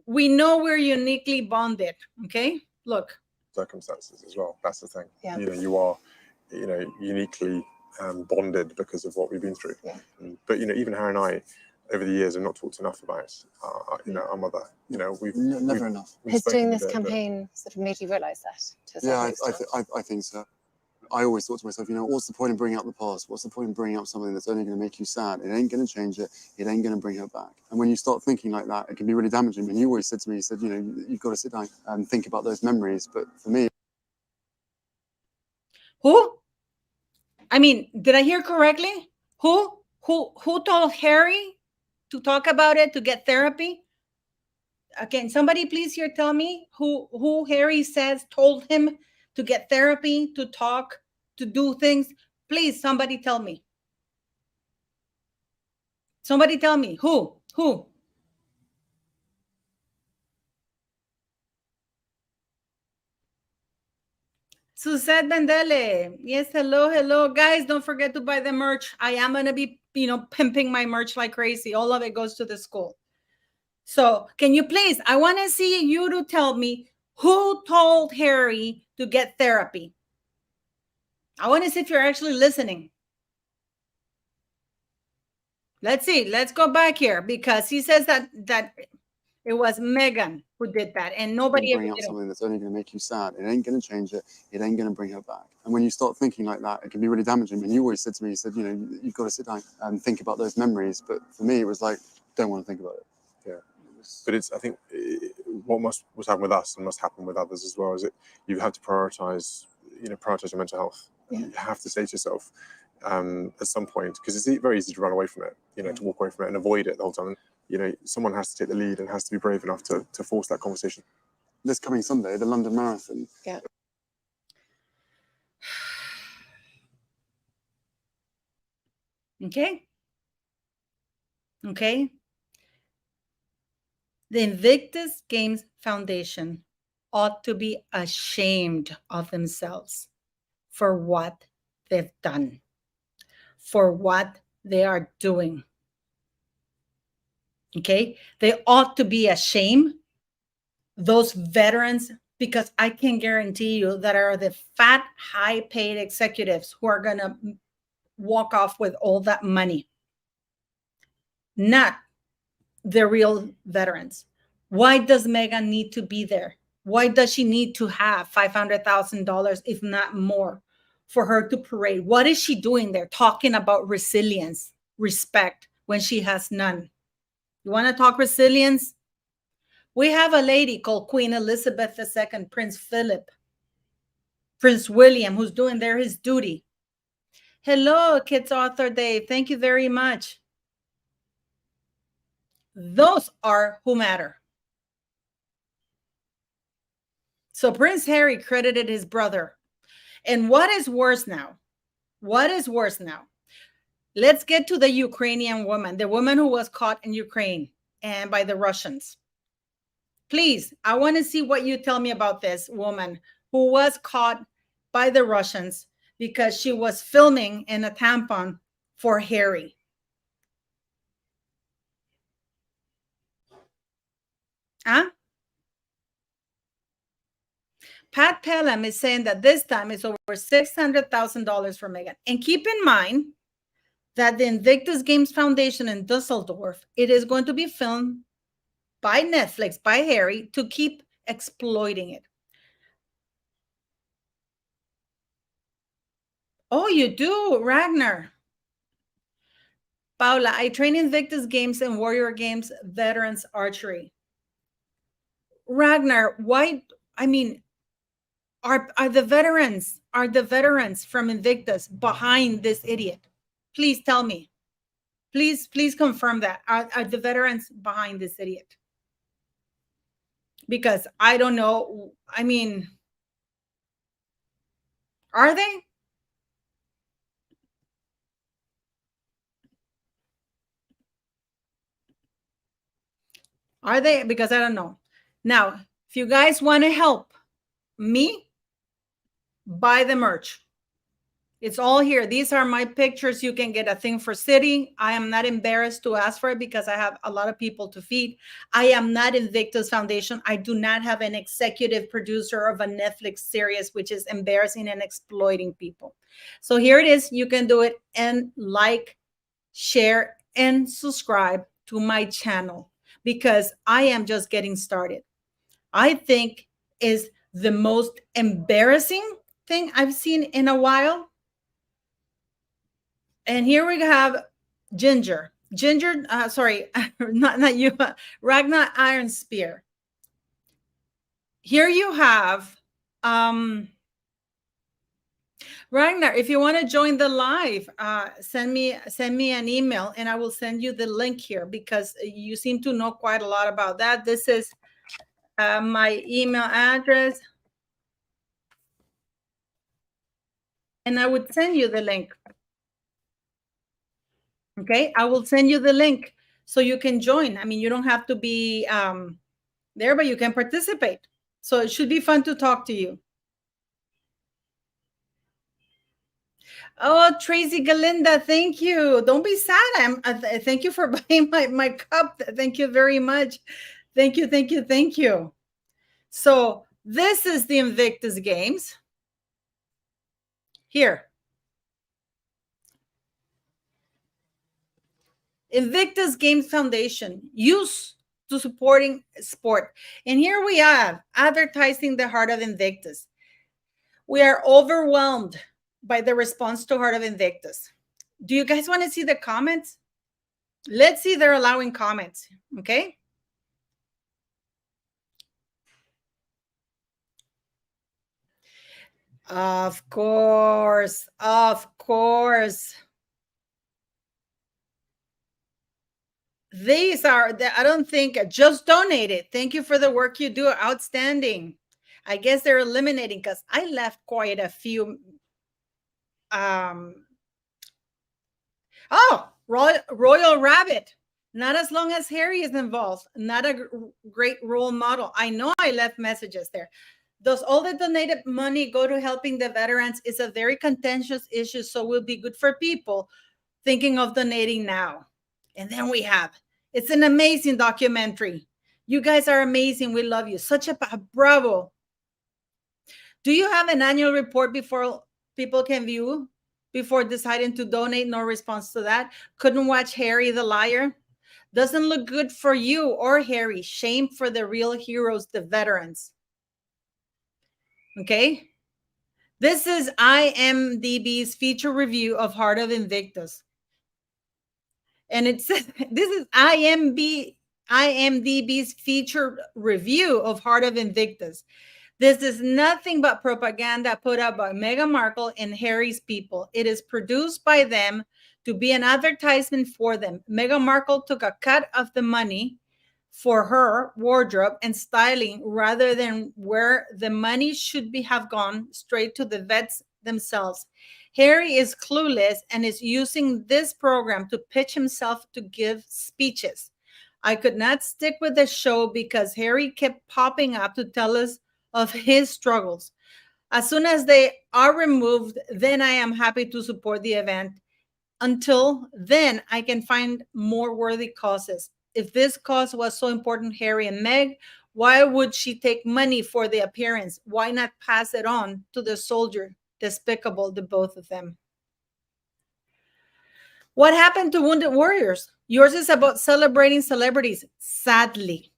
we know we're uniquely bonded. Okay, look. Circumstances as well. That's the thing. Yeah. You are, uniquely bonded because of what we've been through. Yeah. But even Harry and I, over the years, have not talked enough about our mother. We've never enough. Has doing this campaign sort of made you realise that? Yeah, I think so. I always thought to myself, what's the point in bringing up the past? What's the point in bringing up something that's only going to make you sad? It ain't going to change it. It ain't going to bring her back. And when you start thinking like that, it can be really damaging. And you always said to me, you've got to sit down and think about those memories. But for me, who? I mean, did I hear correctly? Who told Harry to talk about it, to get therapy? Can somebody please here tell me who Harry says told him to get therapy, to talk, to do things? Please, somebody tell me. Somebody tell me who? Suzette Bendele. Yes, hello. Guys, don't forget to buy the merch. I am going to be, pimping my merch like crazy. All of it goes to the school. So can you please, I want to see you to tell me who told Harry to get therapy. I want to see if you're actually listening. Let's see. Let's go back here because he says that it was Meghan who did that, and nobody bring up something that's only going to make you sad. It ain't going to change it. It ain't going to bring her back. And when you start thinking like that, it can be really damaging. And you always said to me, you've got to sit down and think about those memories. But for me, it was like, don't want to think about it. Yeah. But I think what must happen with us and must happen with others as well is that you have to prioritize your mental health. Yeah. You have to say to yourself at some point, because it's very easy to run away from it, to walk away from it and avoid it the whole time. Someone has to take the lead and has to be brave enough to force that conversation. This coming Sunday, the London Marathon. Yeah. Okay. The Invictus Games Foundation ought to be ashamed of themselves for what they've done, for what they are doing. Okay? They ought to be ashamed, those veterans, because I can guarantee you that are the fat, high-paid executives who are going to walk off with all that money, not the real veterans. Why does Meghan need to be there? Why does she need to have $500,000, if not more, for her to parade? What is she doing there talking about resilience, respect, when she has none? You want to talk resilience? We have a lady called Queen Elizabeth II, Prince Philip, Prince William, who's doing there his duty. Hello, Kids Author Dave. Thank you very much. Those are who matter. So Prince Harry credited his brother. And what is worse now? Let's get to the Ukrainian woman, the woman who was caught in Ukraine and by the Russians. Please, I want to see what you tell me about this woman who was caught by the Russians because she was filming in a tampon for Harry. Huh? Pat Pelham is saying that this time it's over $600,000 for Meghan. And keep in mind that the Invictus Games Foundation in Dusseldorf, it is going to be filmed by Netflix, by Harry, to keep exploiting it. Oh, you do, Ragnar. Paula, I train Invictus Games and Warrior Games veterans archery. Ragnar, why? I mean, are the veterans from Invictus behind this idiot? Please tell me. Please confirm that. Are the veterans behind this idiot? Because I don't know. I mean, are they? Are they? Because I don't know. Now, if you guys want to help me, buy the merch. It's all here. These are my pictures. You can get a thing for city. I am not embarrassed to ask for it because I have a lot of people to feed. I am not Invictus Foundation. I do not have an executive producer of a Netflix series, which is embarrassing and exploiting people. So here it is. You can do it and like, share, and subscribe to my channel because I am just getting started. I think is the most embarrassing thing I've seen in a while. And here we have Ginger, sorry, not you, Ragnar Iron Spear. Here you have, Ragnar, if you want to join the live, send me an email and I will send you the link here because you seem to know quite a lot about that. This is my email address. And I would send you the link. Okay, I will send you the link so you can join. I mean, you don't have to be there, but you can participate. So it should be fun to talk to you. Oh, Tracy Galinda, thank you. Don't be sad. Thank you for buying my cup. Thank you very much. Thank you, thank you, thank you. So this is the Invictus Games. Here. Invictus Games Foundation, use to supporting sport. And here we are, advertising the Heart of Invictus. We are overwhelmed by the response to Heart of Invictus. Do you guys want to see the comments? Let's see, they're allowing comments, okay? Of course, of course. These are, I don't think, just donate it. Thank you for the work you do. Outstanding. I guess they're eliminating because I left quite a few. Oh, Royal Rabbit. Not as long as Harry is involved. Not a great role model. I know I left messages there. Does all the donated money go to helping the veterans? It's a very contentious issue, so will be good for people thinking of donating now. And then we have, it's an amazing documentary. You guys are amazing. We love you. Such a bravo. Do you have an annual report before people can view before deciding to donate? No response to that. Couldn't watch Harry the Liar. Doesn't look good for you or Harry. Shame for the real heroes, the veterans. Okay. This is IMDb's feature review of Heart of Invictus. And it says, this is IMDb's feature review of Heart of Invictus. This is nothing but propaganda put up by Meghan Markle and Harry's people. It is produced by them to be an advertisement for them. Meghan Markle took a cut of the money for her wardrobe and styling rather than where the money should have gone straight to the vets themselves. Harry is clueless and is using this program to pitch himself to give speeches. I could not stick with the show because Harry kept popping up to tell us of his struggles. As soon as they are removed, then I am happy to support the event. Until then, I can find more worthy causes. If this cause was so important, Harry and Meg, why would she take money for the appearance? Why not pass it on to the soldier? Despicable, the both of them. What happened to Wounded Warriors? Yours is about celebrating celebrities, sadly.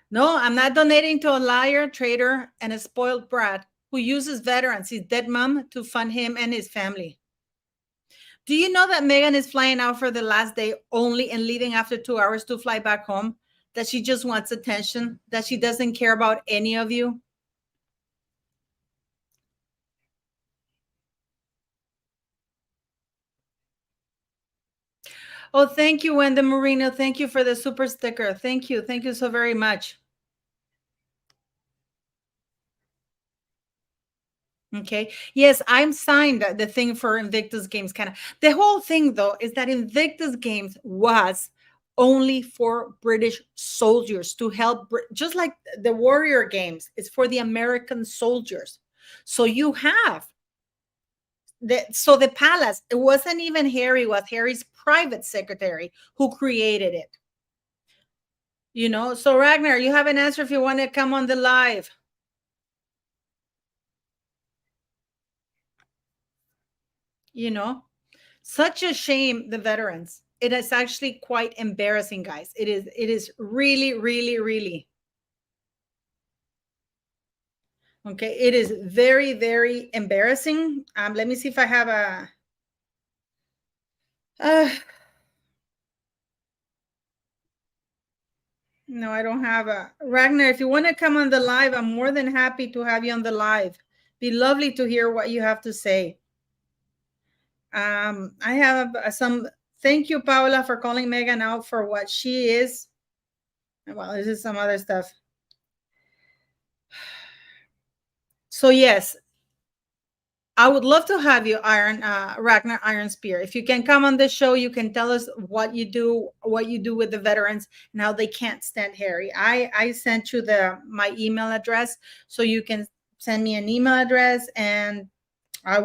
No, I'm not donating to a liar, traitor, and a spoiled brat who uses veterans, his dead mom, to fund him and his family. Do you know that Meghan is flying out for the last day only and leaving after 2 hours to fly back home? That she just wants attention, that she doesn't care about any of you? Oh, thank you, Wenda Marino. Thank you for the super sticker. Thank you. Thank you so very much. Okay. Yes, I'm signed the thing for Invictus Games. Kind of the whole thing, though, is that Invictus Games was only for British soldiers to help, just like the Warrior Games. It's for the American soldiers. So you have the palace. It wasn't even Harry. It was Harry's private secretary who created it. You know. So Ragnar, you have an answer if you want to come on the live. You know, such a shame, the veterans. It is actually quite embarrassing, guys. It is really, really, really. Okay, it is very, very embarrassing. Let me see if I have a no, I don't have a Ragnar. If you want to come on the live, I'm more than happy to have you on the live. Be lovely to hear what you have to say. I have some. Thank you, Paula, for calling Meghan out for what she is. Well, this is some other stuff. So yes, I would love to have you, Ragnar Iron Spear. If you can come on the show, you can tell us what you do with the veterans and how they can't stand Harry. I sent you my email address, so you can send me an email address, and I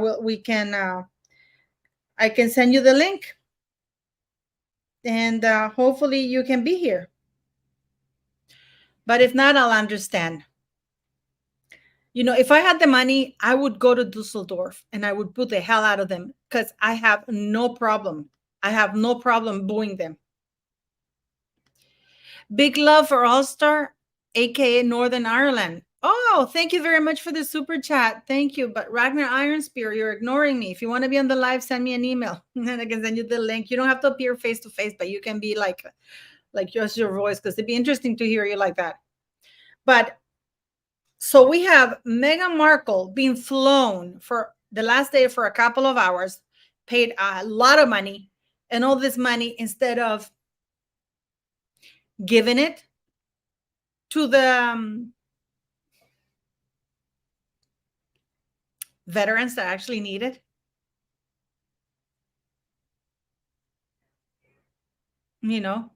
can send you the link, and hopefully you can be here. But if not, I'll understand. You know, if I had the money, I would go to Dusseldorf and I would put the hell out of them, because I have no problem. I have no problem booing them. Big love for All Star, aka Northern Ireland. Oh, thank you very much for the super chat. Thank you. But Ragnar Ironspear, you're ignoring me. If you want to be on the live, send me an email and I can send you the link. You don't have to appear face to face, but you can be like just your voice, because it'd be interesting to hear you like that. But so we have Meghan Markle being flown for the last day for a couple of hours, paid a lot of money, and all this money, instead of giving it to the veterans that actually need it. You know.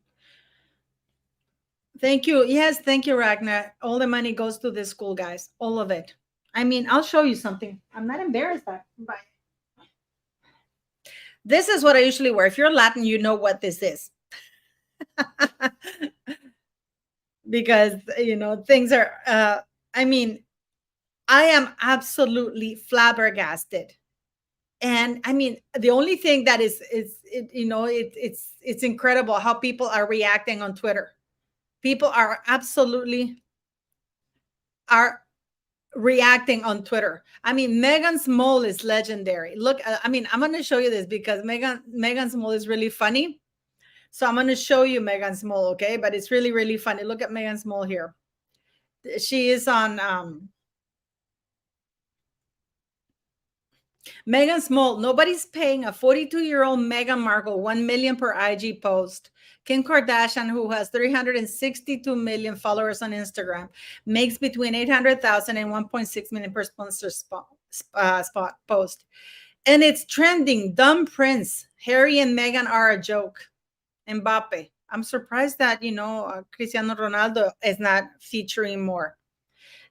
Thank you. Yes, thank you, Ragnar. All the money goes to the school, guys. All of it. I mean, I'll show you something. I'm not embarrassed by this is what I usually wear. If you're Latin, you know what this is. Because, you know, things are, I mean, I am absolutely flabbergasted. And I mean, the only thing that is you know, it's incredible how people are reacting on Twitter. People are reacting on Twitter. I mean, Meghan's mole is legendary. Look, I mean, I'm going to show you this because Meghan's mole is really funny. So I'm going to show you Meghan's mole, okay? But it's really, really funny. Look at Meghan's mole here. She is on Meghan's mole. Nobody's paying a 42-year-old Meghan Markle $1 million per IG post. Kim Kardashian, who has 362 million followers on Instagram, makes between 800,000 and 1.6 million per sponsor spot post. And it's trending. Dumb Prince. Harry and Meghan are a joke. Mbappe. I'm surprised that, you know, Cristiano Ronaldo is not featuring more.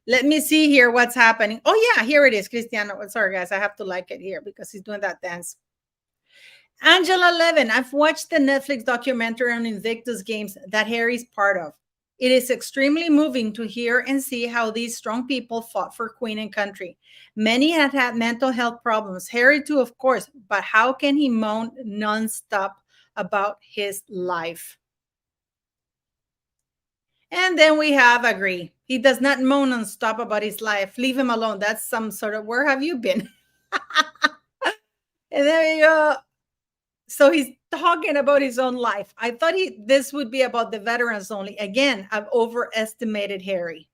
Let me see here what's happening. Oh, yeah, here it is, Cristiano. Sorry, guys, I have to like it here because he's doing that dance. Angela Levin, I've watched the Netflix documentary on Invictus Games that Harry's part of. It is extremely moving to hear and see how these strong people fought for Queen and country. Many had mental health problems. Harry too, of course, but how can he moan nonstop about his life? And then we have agree. He does not moan nonstop about his life. Leave him alone. That's some sort of, where have you been? And there you go. So he's talking about his own life. I thought this would be about the veterans only. Again, I've overestimated Harry.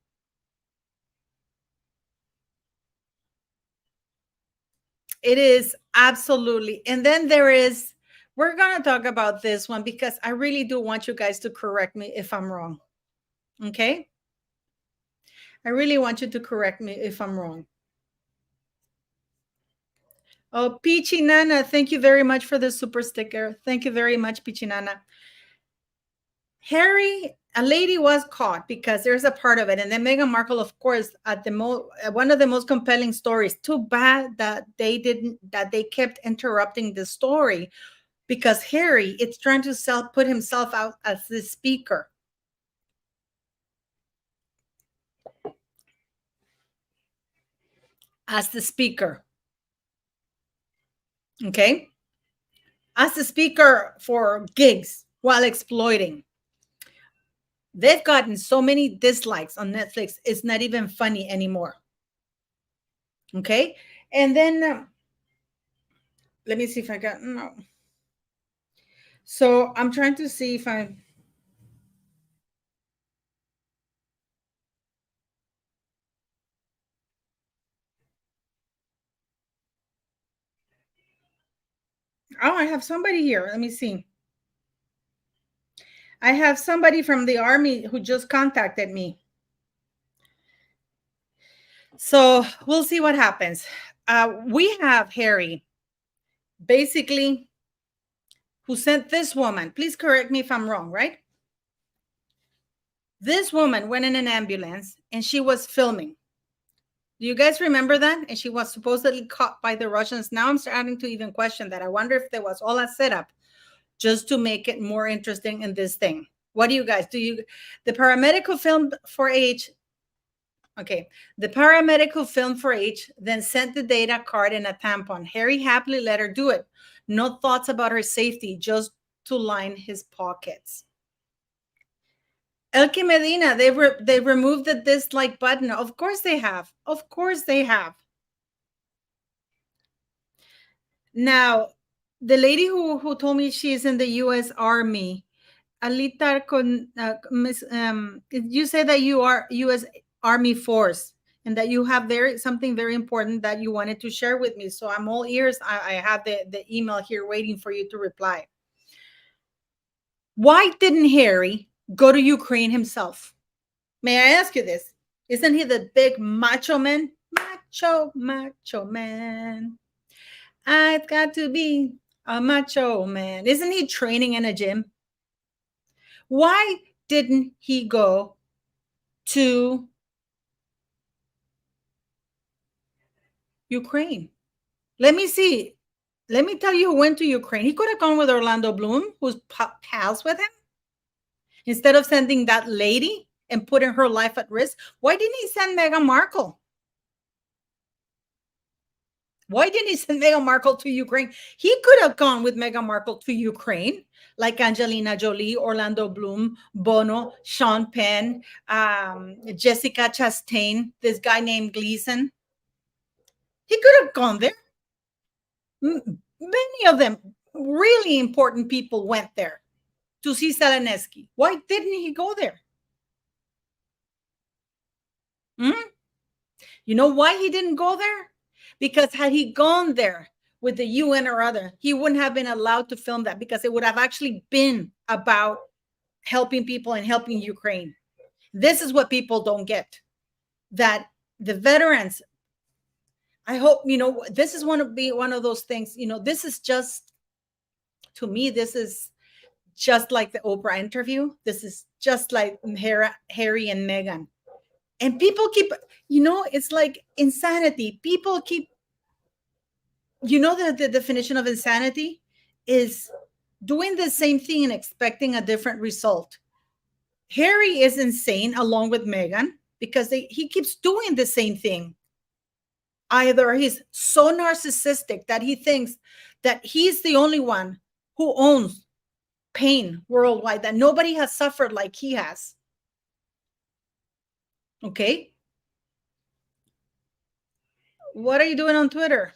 It is absolutely. And then we're going to talk about this one because I really do want you guys to correct me if I'm wrong. Okay? I really want you to correct me if I'm wrong. Oh, Peachy Nana, thank you very much for the super sticker. Thank you very much, Peachy Nana. Harry, a lady was caught because there's a part of it. And then Meghan Markle, of course, at one of the most compelling stories. Too bad that they kept interrupting the story because Harry is trying to put himself out as the speaker. As the speaker. Okay? As the speaker for gigs while exploiting. They've gotten so many dislikes on Netflix, it's not even funny anymore. Okay? And then, let me see if I got, no. So I'm trying to see if I, oh, I have somebody here. Let me see. I have somebody from the army who just contacted me. So we'll see what happens. We have Harry, basically, who sent this woman. Please correct me if I'm wrong, right? This woman went in an ambulance and she was filming. Do you guys remember that? And she was supposedly caught by the Russians. Now I'm starting to even question that. I wonder if there was all a setup just to make it more interesting in this thing. What do you guys, the paramedic who filmed for H, okay, the paramedic who filmed for H then sent the data card and a tampon. Harry happily let her do it. No thoughts about her safety, just to line his pockets. Elke Medina, they removed the dislike button. Of course they have. Of course they have. Now, the lady who told me she's in the U.S. Army, Alita, you say that you are U.S. Army force and that you have something very important that you wanted to share with me. So I'm all ears. I have the email here waiting for you to reply. Why didn't Harry go to Ukraine himself? May I ask you this? Isn't he the big macho man? Macho man. I've got to be a macho man. Isn't he training in a gym? Why didn't he go to Ukraine? Let me see. Let me tell you who went to Ukraine. He could have gone with Orlando Bloom, who's pals with him, instead of sending that lady and putting her life at risk. Why didn't he send Meghan Markle? Why didn't he send Meghan Markle to Ukraine? He could have gone with Meghan Markle to Ukraine, like Angelina Jolie, Orlando Bloom, Bono, Sean Penn, Jessica Chastain, this guy named Gleason. He could have gone there. Many of them, really important people, went there to see Zelensky. Why didn't he go there? You know why he didn't go there? Because had he gone there with the UN or other, he wouldn't have been allowed to film that, because it would have actually been about helping people and helping Ukraine. This is what people don't get, that the veterans, I hope, this is one of those things, this is just, to me, this is just like the Oprah interview. This is just like Harry and Meghan. And people keep, it's like insanity. People keep, the definition of insanity is doing the same thing and expecting a different result. Harry is insane along with Meghan because he keeps doing the same thing. Either he's so narcissistic that he thinks that he's the only one who owns pain worldwide, that nobody has suffered like he has. Okay. What are you doing on Twitter?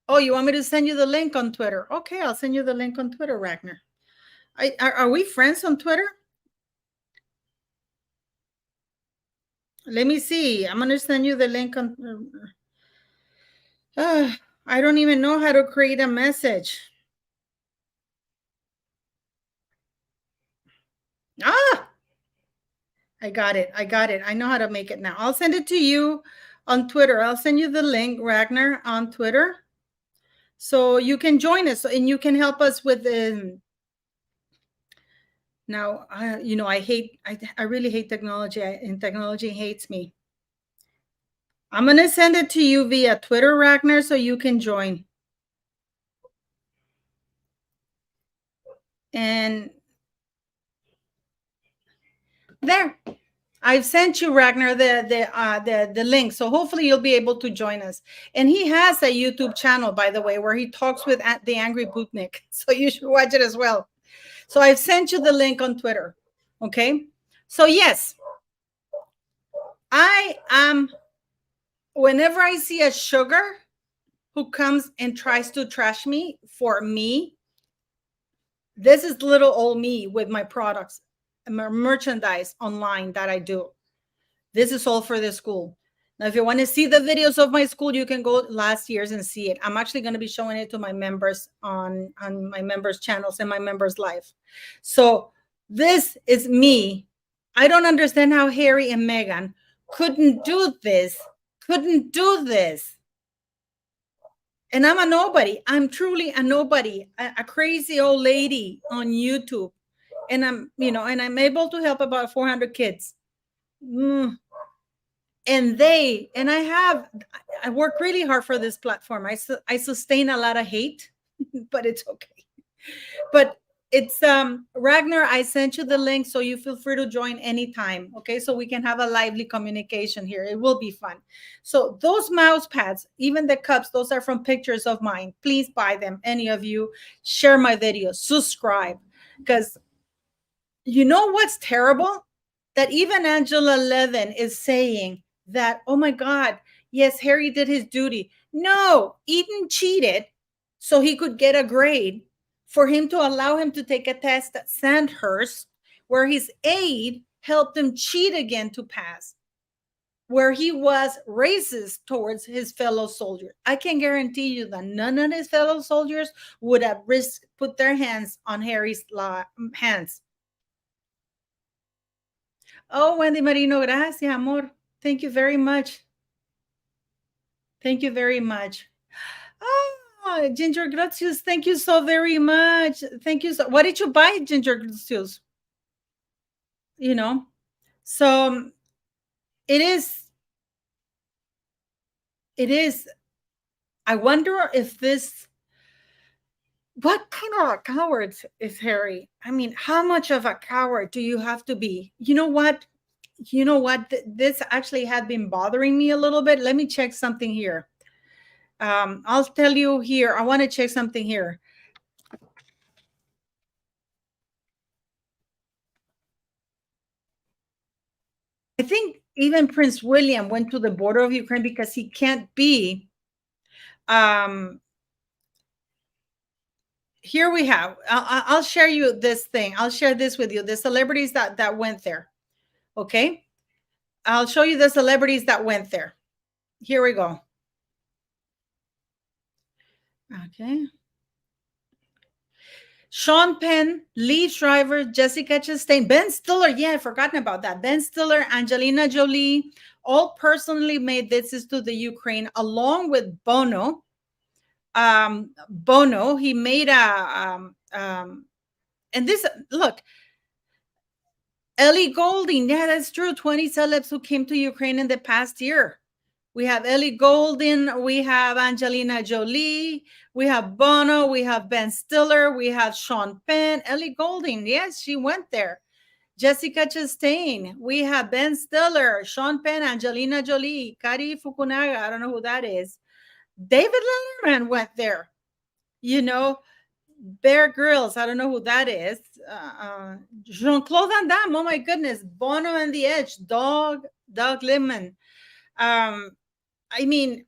Oh, you want me to send you the link on Twitter? Okay, I'll send you the link on Twitter, Ragnar. Are we friends on Twitter? Let me see. I'm going to send you the link on. I don't even know how to create a message. I got it. I know how to make it now. I'll send it to you on Twitter. I'll send you the link, Ragnar, on Twitter. So you can join us and you can help us with the. Now, I really hate technology, and technology hates me. I'm going to send it to you via Twitter, Ragnar, so you can join. And there, I've sent you, Ragnar, the link. So hopefully you'll be able to join us. And he has a YouTube channel, by the way, where he talks with the Angry Bootnik. So you should watch it as well. So I've sent you the link on Twitter. Okay. So yes, I am. Whenever I see a sugar who comes and tries to trash me for me, this is little old me with my products and my merchandise online that I do. This is all for the school. Now, if you want to see the videos of my school, you can go last year's and see it. I'm actually going to be showing it to my members on my members' channels and my members' live. So this is me. I don't understand how Harry and Meghan couldn't do this. And I'm a nobody. I'm truly a nobody, a crazy old lady on YouTube. And I'm able to help about 400 kids. And I work really hard for this platform. I sustain a lot of hate, but it's okay. But it's Ragnar, I sent you the link, so you feel free to join anytime. Okay, so we can have a lively communication here. It will be fun. So those mouse pads, even the cups, those are from pictures of mine. Please buy them, any of you. Share my videos, subscribe, because you know what's terrible? That even Angela Levin is saying that, oh my God, yes, Harry did his duty. No, Eden cheated so he could get a grade for him to allow him to take a test at Sandhurst, where his aide helped him cheat again to pass, where he was racist towards his fellow soldiers. I can guarantee you that none of his fellow soldiers would have put their hands on Harry's hands. Oh, Wendy Marino, gracias, amor. Thank you very much. Thank you very much. Oh, Ginger Gratius, thank you so very much. Thank you. What did you buy, Ginger Gratius? So it is. I wonder if what kind of a coward is Harry? I mean, how much of a coward do you have to be? You know what? This actually had been bothering me a little bit. Let me check something here. I'll tell you here. I want to check something here. I think even Prince William went to the border of Ukraine because he can't be. Here we have. I'll share you this thing. I'll share this with you. The celebrities that went there. Okay. I'll show you the celebrities that went there. Here we go. Okay. Sean Penn, Leaf driver, Jessica Chastain, Ben Stiller. Yeah, I've forgotten about that. Ben Stiller, Angelina Jolie, all personally made visits to the Ukraine, along with Bono. Bono, he made and this, look, Ellie Goulding. Yeah, that's true. 20 celebs who came to Ukraine in the past year. We have Ellie Goulding, we have Angelina Jolie, we have Bono, we have Ben Stiller, we have Sean Penn. Ellie Goulding, yes, she went there. Jessica Chastain, we have Ben Stiller, Sean Penn, Angelina Jolie, Kari Fukunaga, I don't know who that is. David Letterman went there. Bear Grylls, I don't know who that is. Jean-Claude Van Damme, oh my goodness. Bono and the Edge, Doug Liman. I mean,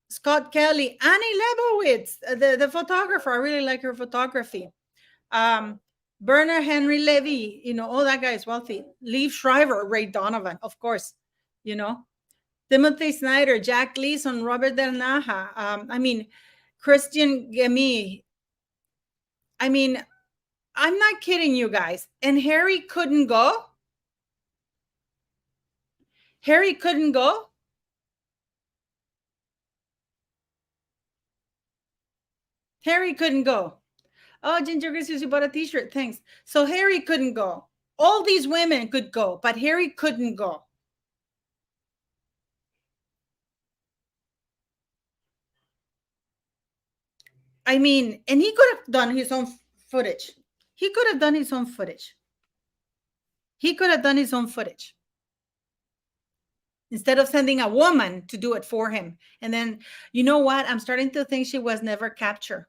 Scott Kelly, Annie Leibovitz, the photographer. I really like her photography. Bernard Henry Levy, oh, that guy is wealthy. Liev Schreiber, Ray Donovan, of course, Timothy Snyder, Jack Leeson, Robert Del Naja. Christian Gemi. I'm not kidding you guys. And Harry couldn't go. Harry couldn't go. Harry couldn't go. Oh, Ginger Grace, you bought a t-shirt. Thanks. So Harry couldn't go. All these women could go, but Harry couldn't go. And he could have done his own footage. He could have done his own footage. Instead of sending a woman to do it for him. And then, you know what? I'm starting to think she was never captured.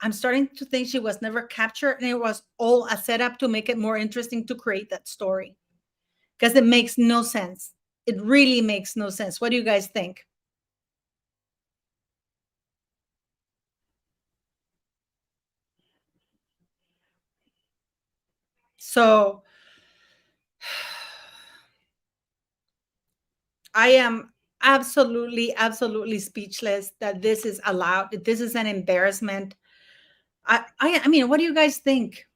And it was all a setup to make it more interesting to create that story. Because it makes no sense. It really makes no sense. What do you guys think? So I am absolutely speechless that this is allowed. This is an embarrassment. I mean, what do you guys think?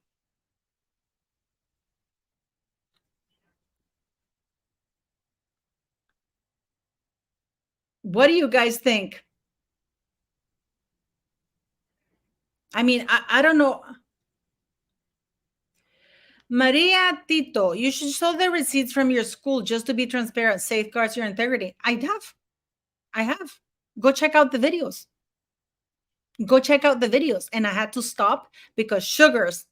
What do you guys think? I don't know. Maria Tito, you should show the receipts from your school just to be transparent, safeguards your integrity. I have. Go check out the videos. And I had to stop because sugars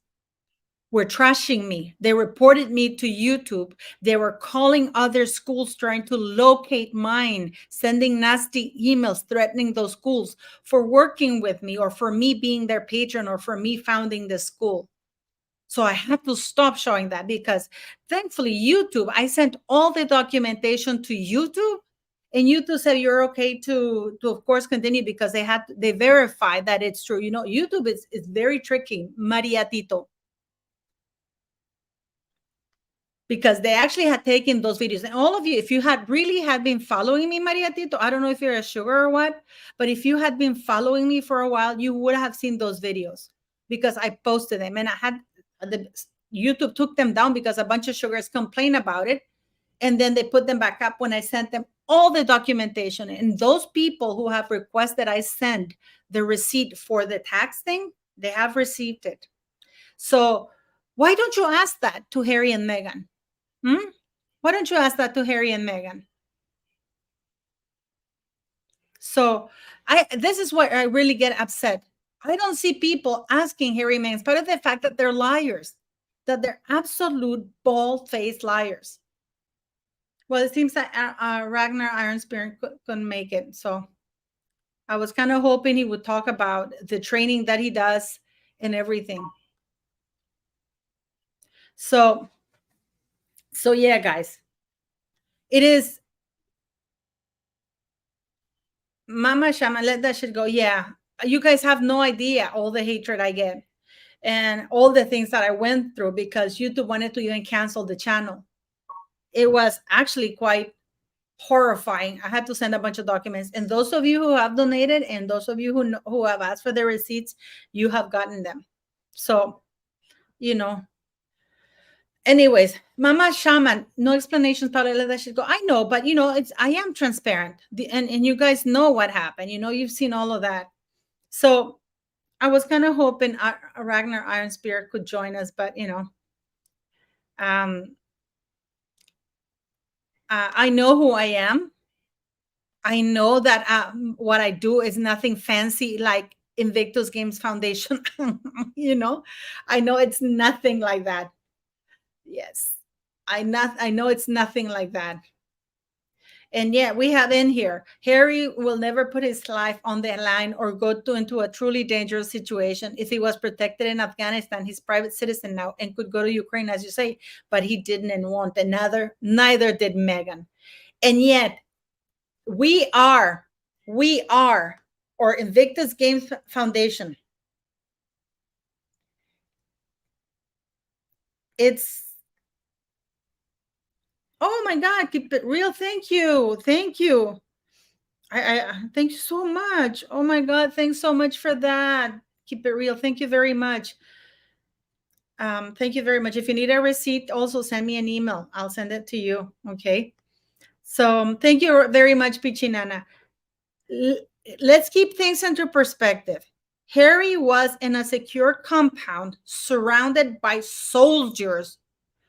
were trashing me. They reported me to YouTube. They were calling other schools, trying to locate mine, sending nasty emails, threatening those schools for working with me or for me being their patron or for me founding the school. So I had to stop showing that because thankfully YouTube, I sent all the documentation to YouTube and YouTube said you're okay to of course continue because they verified that it's true. YouTube is very tricky, Maria Tito. Because they actually had taken those videos. And all of you, if you had been following me, Maria Tito, I don't know if you're a sugar or what, but if you had been following me for a while, you would have seen those videos because I posted them. And YouTube took them down because a bunch of sugars complained about it. And then they put them back up when I sent them all the documentation. And those people who have requested I send the receipt for the tax thing, they have received it. So why don't you ask that to Harry and Meghan? Why don't you ask that to Harry and Meghan? So this is where I really get upset. I don't see people asking Harry and Meghan, in spite of the fact that they're liars, that they're absolute bald-faced liars. Well, it seems that Ragnar Ironspear couldn't make it. So I was kind of hoping he would talk about the training that he does and everything. So yeah, guys, it is. Mama Shama, let that shit go. Yeah, you guys have no idea all the hatred I get and all the things that I went through because YouTube wanted to even cancel the channel. It was actually quite horrifying. I had to send a bunch of documents. And those of you who have donated and those of you who have asked for the receipts, you have gotten them. So, anyways, Mama Shaman, no explanations, Paula, let that shit go. I know, but I am transparent. And you guys know what happened. You've seen all of that. So I was kind of hoping Ragnar Ironspear could join us, but I know who I am. I know that what I do is nothing fancy like Invictus Games Foundation. I know it's nothing like that. Yes, I know it's nothing like that. And yet we have in here, Harry will never put his life on the line or go into a truly dangerous situation. If he was protected in Afghanistan, he's private citizen now and could go to Ukraine, as you say, but he didn't and won't. And neither did Meghan. And yet we are We are, or Invictus Games Foundation. It's, oh my God, keep it real. Thank you. Thank you. I thank you so much. Oh my God, thanks so much for that. Keep it real. Thank you very much. Thank you very much. If you need a receipt, also send me an email. I'll send it to you. Okay. So thank you very much, Pichinana. Let's keep things into perspective. Harry was in a secure compound surrounded by soldiers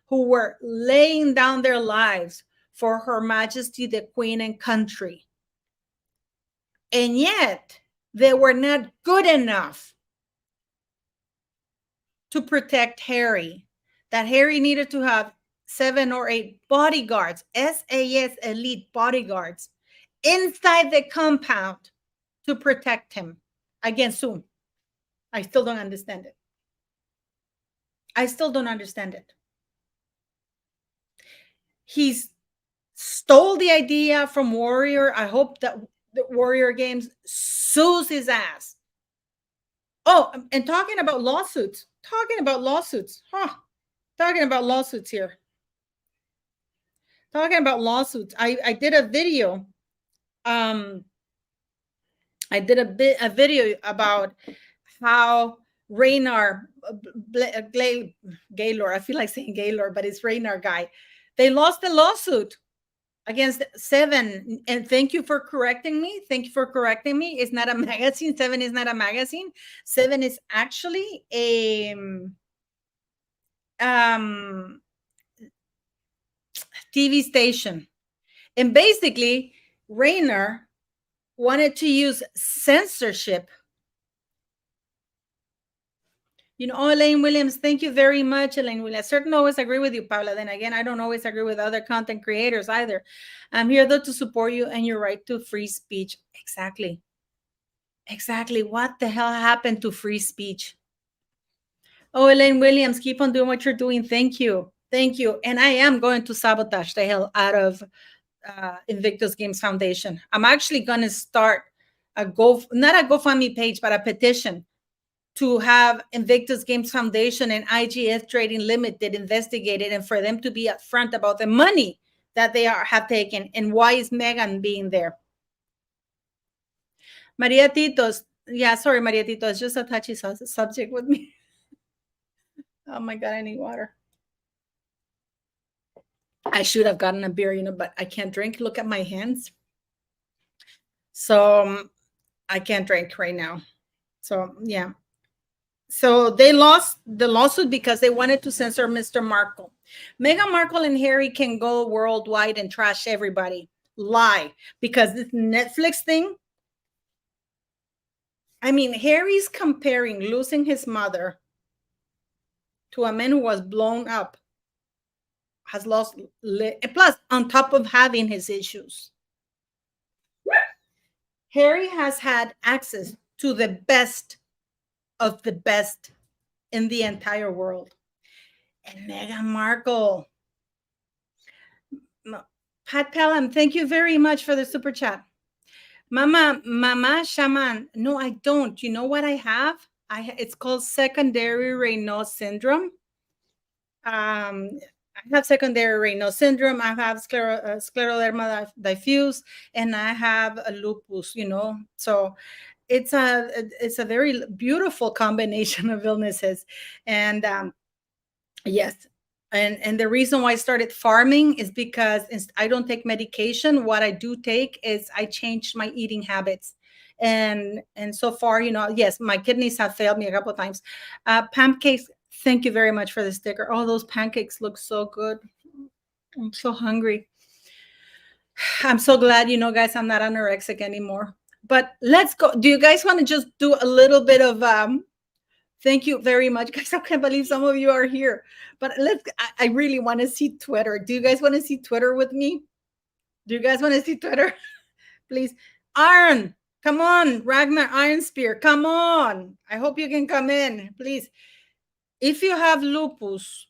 who were laying down their lives for Her Majesty the Queen and country. And yet they were not good enough to protect Harry, that Harry needed to have 7 or 8 bodyguards, SAS elite bodyguards, inside the compound to protect him against whom? I still don't understand it. I still don't understand it. He's stole the idea from Warrior. I hope that the Warrior Games sues his ass. Oh, and talking about lawsuits here. Talking about lawsuits. I did a video. I did a video about how Raynar Gaylor, I feel like saying Gaylor, but it's Raynar guy. They lost the lawsuit against Seven. And thank you for correcting me. Thank you for correcting me. It's not a magazine. Seven is not a magazine. Seven is actually a TV station. And basically, Raynar wanted to use censorship. You know, Elaine Williams, thank you very much, Elaine Williams. I certainly always agree with you, Paula. Then again, I don't always agree with other content creators either. I'm here, though, to support you and your right to free speech. Exactly. Exactly. What the hell happened to free speech? Oh, Elaine Williams, keep on doing what you're doing. Thank you. Thank you. And I am going to sabotage the hell out of Invictus Games Foundation. I'm actually going to start not a GoFundMe page, but a petition to have Invictus Games Foundation and IGF Trading Limited investigated, and for them to be upfront about the money that they have taken and why is Meghan being there. Maria Titos, yeah, sorry, Maria Titos, it's just a touchy subject with me. Oh my God, I need water. I should have gotten a beer, you know, but I can't drink. Look at my hands. So I can't drink right now. So yeah. So they lost the lawsuit because they wanted to censor Mr. Markle. Meghan Markle and Harry can go worldwide and trash everybody. Lie. Because this Netflix thing, I mean, Harry's comparing losing his mother to a man who was blown up, has lost, plus on top of having his issues. Harry has had access to the best of the best in the entire world. And Meghan Markle. Pat Pelham, thank you very much for the super chat. Mama Shaman. No, I don't. You know what I have? It's called secondary Raynaud syndrome. I have secondary Raynaud syndrome. I have scleroderma diffuse, and I have a lupus, you know. So it's a very beautiful combination of illnesses. And yes, and the reason why I started farming is because I don't take medication. What I do take is I changed my eating habits. And so far, you know, yes, my kidneys have failed me a couple of times. Pancakes, thank you very much for the sticker. Oh, those pancakes look so good. I'm so hungry. I'm so glad, you know, guys, I'm not anorexic anymore. But let's go. Do you guys want to just do a little bit of thank you very much, guys. I can't believe some of you are here. But I really want to see Twitter. Do you guys want to see Twitter with me? Do you guys want to see Twitter? Please. Iron, come on. Ragnar Iron Spear, come on. I hope you can come in, please. If you have lupus,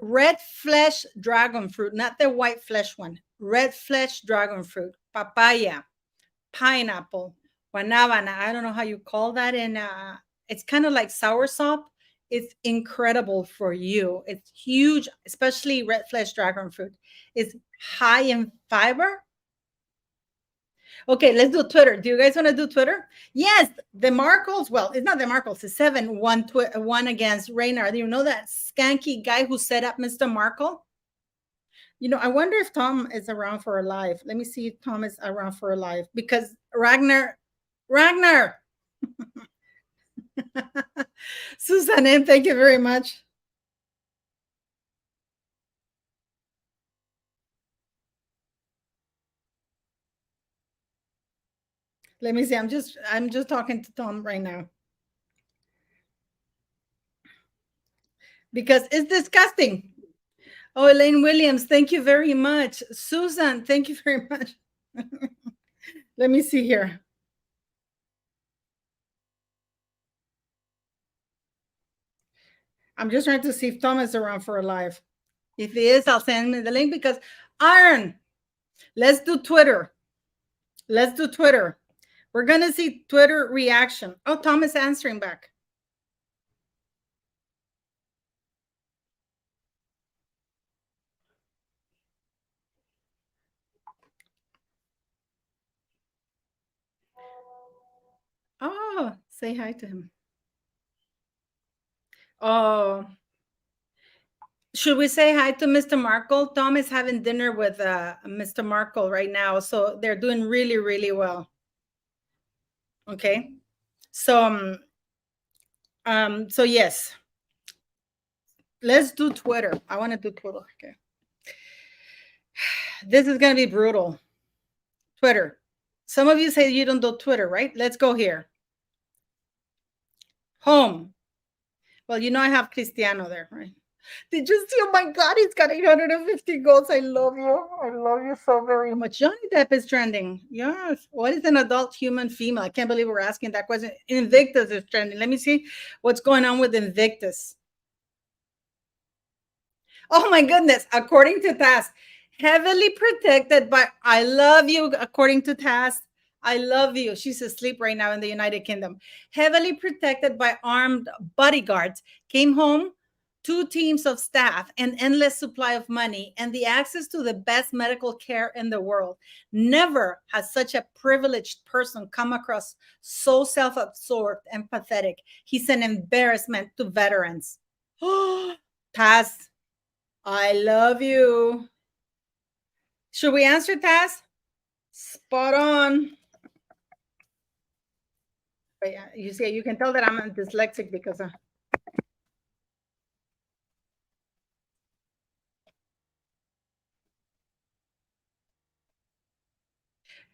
red flesh dragon fruit, not the white flesh one, red flesh dragon fruit, papaya, pineapple, guanabana. I don't know how you call that. And it's kind of like soursop. It's incredible for you. It's huge, especially red flesh dragon fruit. It's high in fiber. Okay, let's do Twitter. Do you guys want to do Twitter? Yes, the Markles. Well, it's not the Markles. It's 7-1 against Reynard. Do you know that skanky guy who set up Mr. Markle? You know, I wonder if Tom is around for a live. Let me see if Tom is around for a live, because Ragnar. Susan, thank you very much. Let me see. I'm just talking to Tom right now, because it's disgusting. Oh, Elaine Williams, thank you very much. Susan, thank you very much. Let me see here. I'm just trying to see if Tom is around for a live. If he is, I'll send him the link, because Iron, let's do Twitter. Let's do Twitter. We're going to see Twitter reaction. Oh, Tom is answering back. Oh, say hi to him. Oh, should we say hi to Mr. Markle? Tom is having dinner with Mr. Markle right now, so they're doing really, really well. Okay, so so yes, let's do Twitter. I want to do Twitter. Okay, this is gonna be brutal. Twitter. Some of you say you don't do Twitter, right? Let's go here. Home. Well, you know I have Cristiano there, right? Did you see? Oh my God, he's got 850 goals. I love you. I love you so very much. Johnny Depp is trending. Yes. What is an adult human female? I can't believe we're asking that question. Invictus is trending. Let me see what's going on with Invictus. Oh my goodness. According to Taz, heavily protected by, I love you. According to Taz, I love you. She's asleep right now in the United Kingdom. Heavily protected by armed bodyguards. Came home, 2 teams of staff, an endless supply of money, and the access to the best medical care in the world. Never has such a privileged person come across so self-absorbed and pathetic. He's an embarrassment to veterans. Taz, I love you. Should we answer, Taz? Spot on. But yeah, you see, you can tell that I'm dyslexic because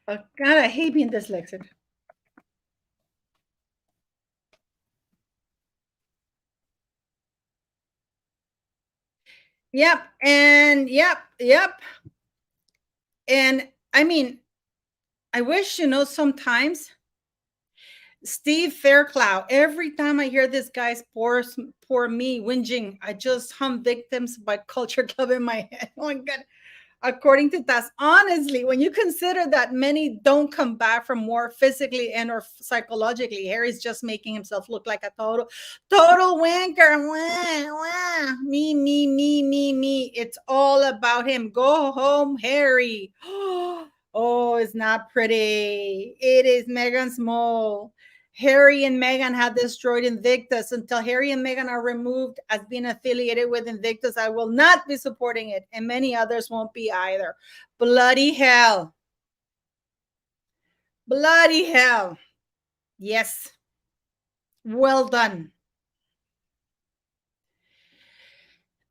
oh God, I hate being dyslexic. Yep, and yep. And I mean, I wish, you know, sometimes Steve Fairclough, every time I hear this guy's poor me whinging, I just hum Victims by Culture Club in my head. Oh my God. According to Taz, honestly, when you consider that many don't come back from war physically and or psychologically, Harry's just making himself look like a total wanker. Wah, wah. Me. It's all about him. Go home, Harry. Oh, it's not pretty. It is Meghan's mole. Harry and Meghan had destroyed Invictus. Until Harry and Meghan are removed as being affiliated with Invictus, I will not be supporting it, and many others won't be either. Bloody hell. Bloody hell. Yes. Well done.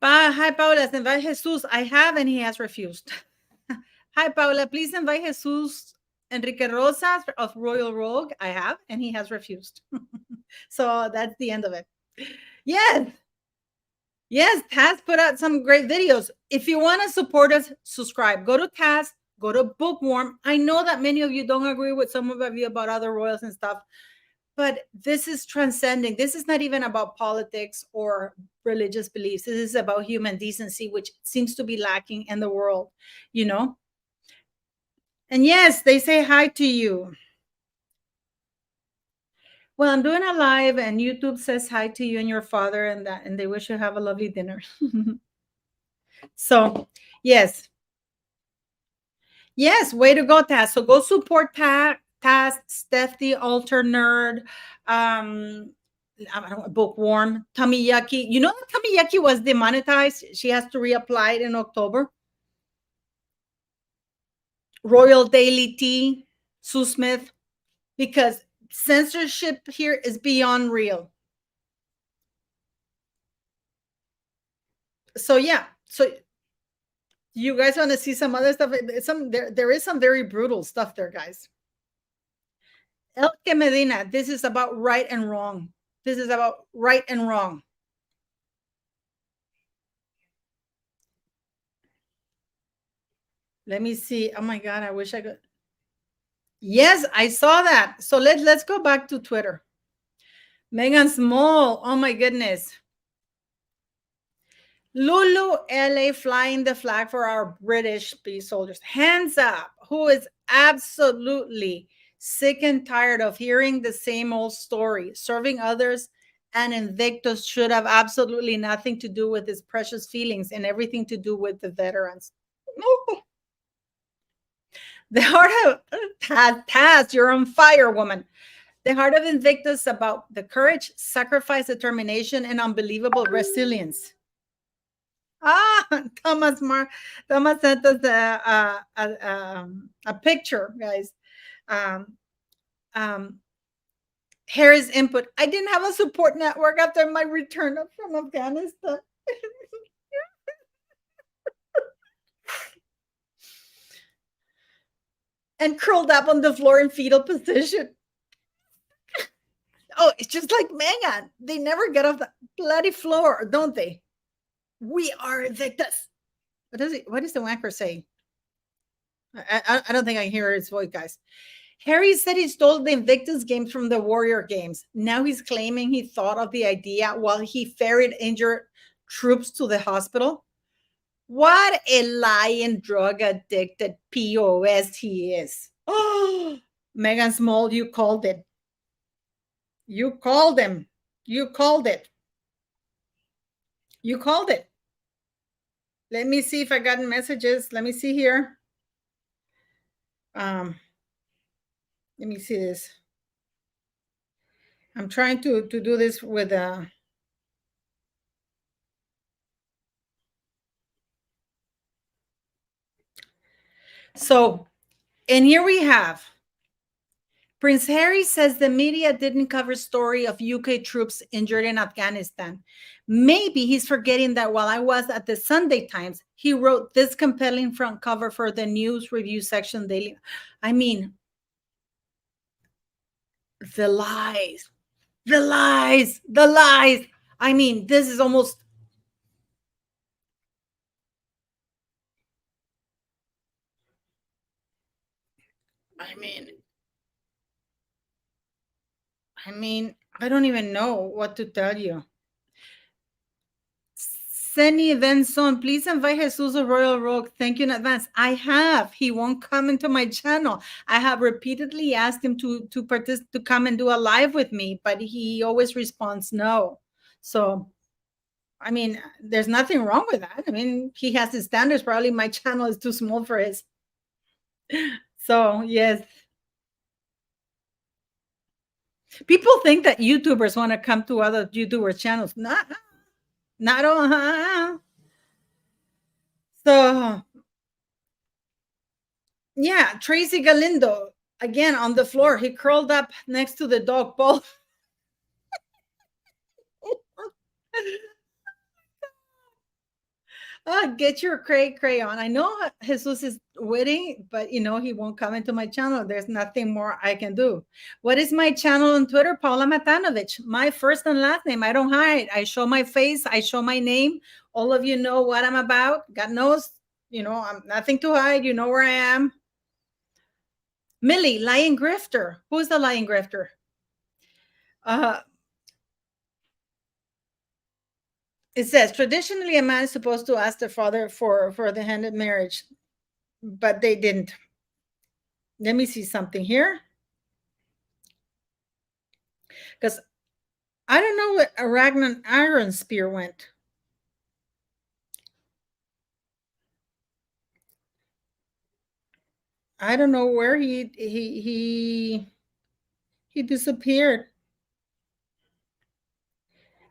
Hi, Paula. Invite Jesus. I have, and he has refused. Hi, Paula. Please invite Jesus Enrique Rosas of Royal Rogue. I have, and he has refused. So that's the end of it. Yes, Taz put out some great videos. If you want to support us, subscribe. Go to Taz, go to Bookworm. I know that many of you don't agree with some of you about other royals and stuff, but this is transcending. This is not even about politics or religious beliefs. This is about human decency, which seems to be lacking in the world, you know? And yes, they say hi to you. Well, I'm doing a live and YouTube says hi to you and your father and that, and they wish you have a lovely dinner. So, yes. Yes, way to go, Taz. So go support Taz, Steph the Altar Nerd, I don't know, Bookworm, Tummy Yucky. You know that Tummy Yucky was demonetized. She has to reapply it in October. Royal Daily Tea, Sue Smith, because censorship here is beyond real. So yeah, so you guys want to see some other stuff? There is some very brutal stuff there, guys. Elke Medina, this is about right and wrong. This is about right and wrong. Let me see. Oh my God, I wish I could. Yes, I saw that. So let's go back to Twitter. Megan Small. Oh my goodness. Lulu LA flying the flag for our British peace soldiers. Hands up. Who is absolutely sick and tired of hearing the same old story? Serving others and Invictus should have absolutely nothing to do with his precious feelings and everything to do with the veterans. No. The heart of Taz, you're on fire, woman. The heart of Invictus about the courage, sacrifice, determination, and unbelievable resilience. Thomas sent us a picture, guys. Harry's input. I didn't have a support network after my return from Afghanistan. And curled up on the floor in fetal position. Oh, it's just like Meghan. They never get off the bloody floor, don't they? We are Invictus. What does the wanker say? I don't think I hear his voice, guys. Harry said he stole the Invictus Games from the Warrior Games. Now he's claiming he thought of the idea while he ferried injured troops to the hospital. What a lying, drug addicted POS he is. Oh, Megan Small, you called it. You called him. You called it. You called it. Let me see if I got messages. Let me see here. Let me see this. I'm trying to do this with so, and here we have Prince Harry says the media didn't cover story of UK troops injured in Afghanistan. Maybe he's forgetting that while I was at the Sunday Times, he wrote this compelling front cover for the news review section daily. I mean, the lies, the lies, the lies. I mean, this is almost. I mean, I don't even know what to tell you. Senny Benson, please invite Jesus a Royal Rogue. Thank you in advance. I have. He won't come into my channel. I have repeatedly asked him to come and do a live with me, but he always responds no. So, I mean, there's nothing wrong with that. I mean, he has his standards. Probably my channel is too small for his. So, yes. People think that YouTubers want to come to other YouTubers' channels. Not all. So, yeah, Tracy Galindo, again on the floor. He curled up next to the dog bowl. Get your cray on. I know Jesus is waiting, but you know he won't come into my channel. There's nothing more I can do. What is my channel on Twitter? Paula Matanovich. My first and last name. I don't hide. I show my face. I show my name. All of you know what I'm about. God knows, you know, I'm nothing to hide. You know where I am. Millie, lying grifter. Who's the lying grifter? It says traditionally a man is supposed to ask their father for the hand in marriage, but they didn't. Let me see something here. Because I don't know where Ragnar Iron Spear went. I don't know where he disappeared.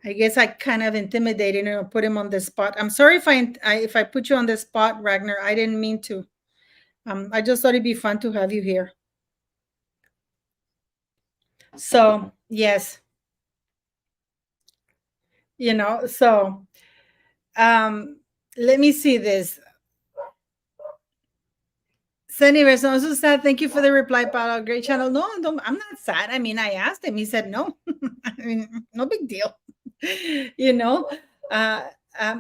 I guess I kind of intimidated him or put him on the spot. I'm sorry if I put you on the spot, Ragnar. I didn't mean to. I just thought it'd be fun to have you here. So yes, so let me see this. Anyways, I'm so sad. Thank you for the reply, Paula. Great channel. No, I'm not sad. I mean, I asked him. He said no. I mean, no big deal.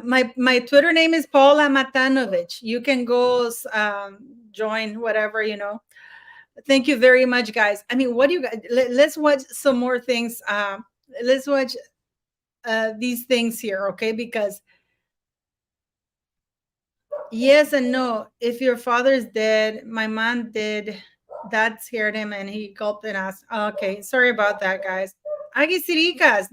My Twitter name is Paula Matanovich. You can go join whatever, Thank you very much, guys. I mean, what do you guys? Let's watch some more things. Let's watch these things here, okay? Because yes and no. If your father's dead, my mom did. Dad scared him and he gulped and asked. Okay, sorry about that, guys. Agisiricas.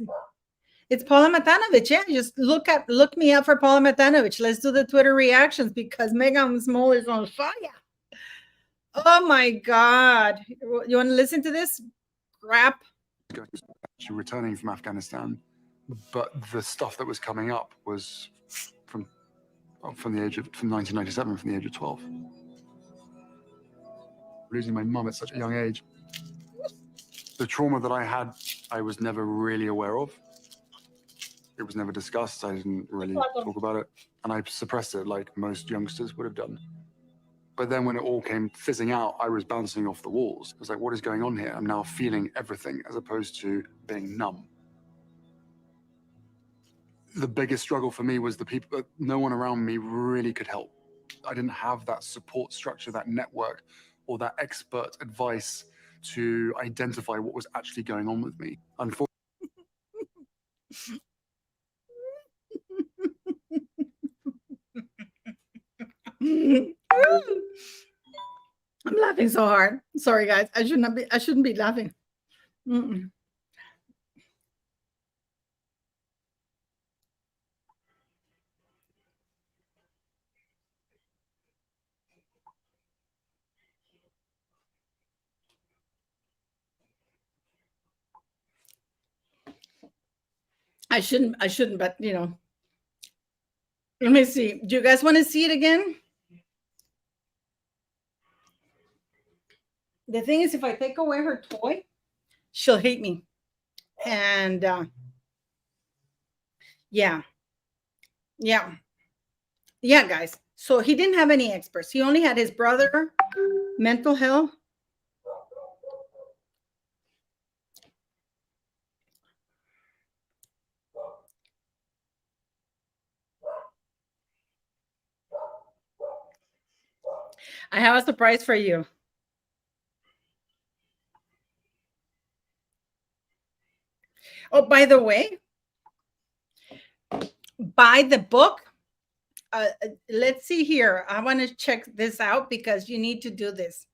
It's Paula Matanovich. Yeah, just look me up for Paula Matanovich. Let's do the Twitter reactions because meghan Small is on fire. Oh my God. You want to listen to this crap? Returning from Afghanistan, but the stuff that was coming up was from 1997, from the age of 12. Losing my mum at such a young age. The trauma that I had, I was never really aware of. It was never discussed. I didn't really talk about it. And I suppressed it like most youngsters would have done. But then when it all came fizzing out, I was bouncing off the walls. I was like, what is going on here? I'm now feeling everything as opposed to being numb. The biggest struggle for me was the people, no one around me really could help. I didn't have that support structure, that network, or that expert advice to identify what was actually going on with me. Unfortunately, I'm laughing so hard. Sorry, guys. I shouldn't be laughing. Mm-mm. I shouldn't, but let me see. Do you guys want to see it again? The thing is, if I take away her toy, she'll hate me. And yeah, guys. So he didn't have any experts. He only had his brother, mental health. I have a surprise for you. Oh, by the way, buy the book. Let's see here. I want to check this out because you need to do this.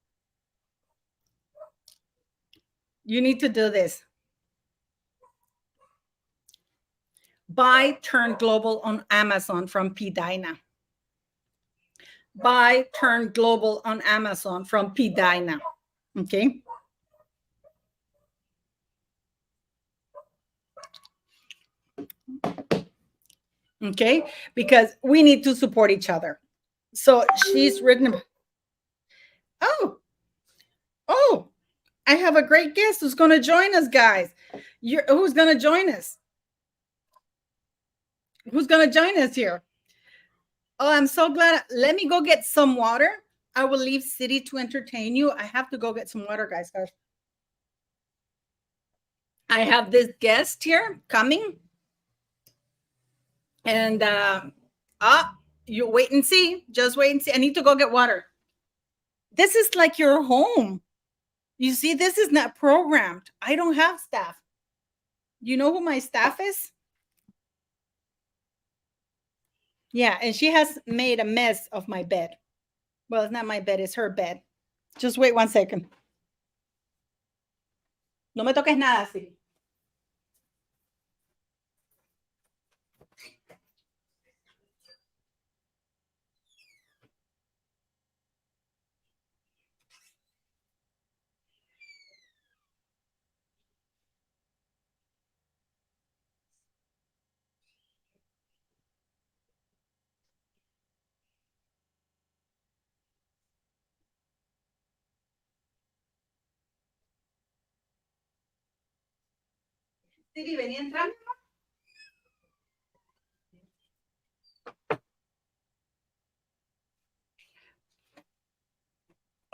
You need to do this. Buy Turn Global on Amazon from P. Dinah. Buy Turn Global on Amazon from P. Dinah. Okay. Okay, because we need to support each other. So she's written. Oh, I have a great guest who's going to join us, guys. Who's going to join us? Who's going to join us here? Oh, I'm so glad. Let me go get some water. I will leave city to entertain you. I have to go get some water, guys. I have this guest here coming. And you wait and see. Just wait and see. I need to go get water. This is like your home. You see, this is not programmed. I don't have staff. You know who my staff is? Yeah, and she has made a mess of my bed. Well, it's not my bed, it's her bed. Just wait 1 second. No me toques nada, Siri. Siri, vení entrando.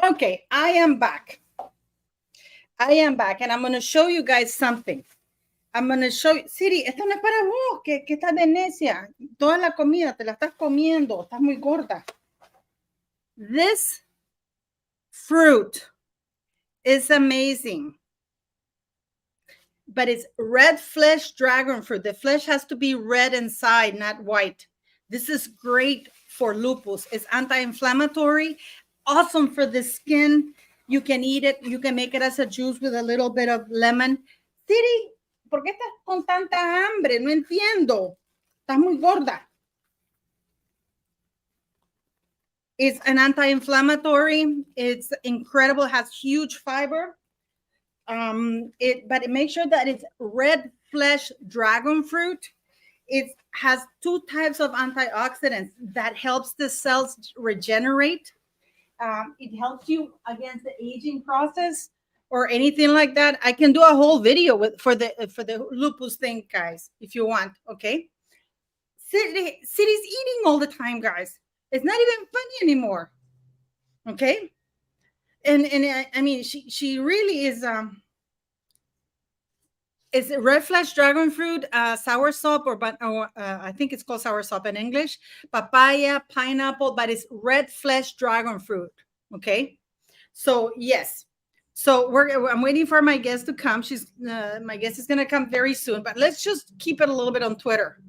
Okay, I am back. And I'm going to show you guys something. I'm going to show you. Siri, esto no es para vos, que estás de necia. Toda la comida te la estás comiendo. Estás muy gorda. This fruit is amazing. But it's red flesh dragon fruit. The flesh has to be red inside, not white. This is great for lupus. It's anti-inflammatory, awesome for the skin. You can eat it. You can make it as a juice with a little bit of lemon. Siri, ¿por qué estás con tanta hambre? No entiendo. Estás muy gorda. It's an anti-inflammatory. It's incredible. It has huge fiber. But make sure that it's red flesh dragon fruit. It has 2 types of antioxidants that helps the cells regenerate. It helps you against the aging process or anything like that. I can do a whole video for the lupus thing, guys, if you want. Okay. City's eating all the time, guys. It's not even funny anymore. Okay. And I mean, she really is. It's red flesh dragon fruit, sour sop, I think it's called sour sop in English, papaya, pineapple, but it's red flesh dragon fruit. Okay, so yes, so I'm waiting for my guest to come. My guest is gonna come very soon, but let's just keep it a little bit on Twitter.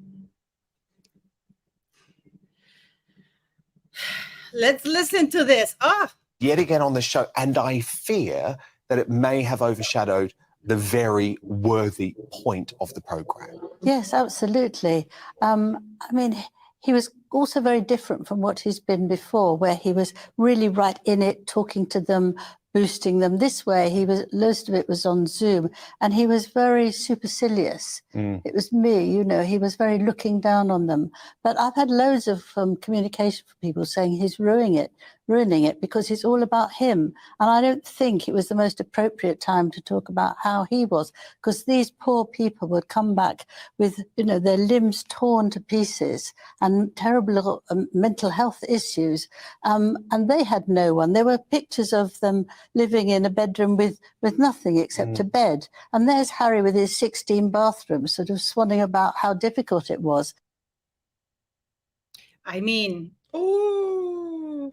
Let's listen to this. Yet again on the show, and I fear that it may have overshadowed the very worthy point of the program. Yes, absolutely. I mean, he was also very different from what he's been before, where he was really right in it, talking to them, boosting them. This way, most of it was on Zoom, and he was very supercilious. It was me, he was very looking down on them. But I've had loads of communication from people saying he's ruining it because it's all about him. And I don't think it was the most appropriate time to talk about how he was, because these poor people would come back with, their limbs torn to pieces and terrible mental health issues. And they had no one. There were pictures of them living in a bedroom with nothing except a bed. And there's Harry with his 16 bathrooms, sort of swanning about how difficult it was. I mean, oh,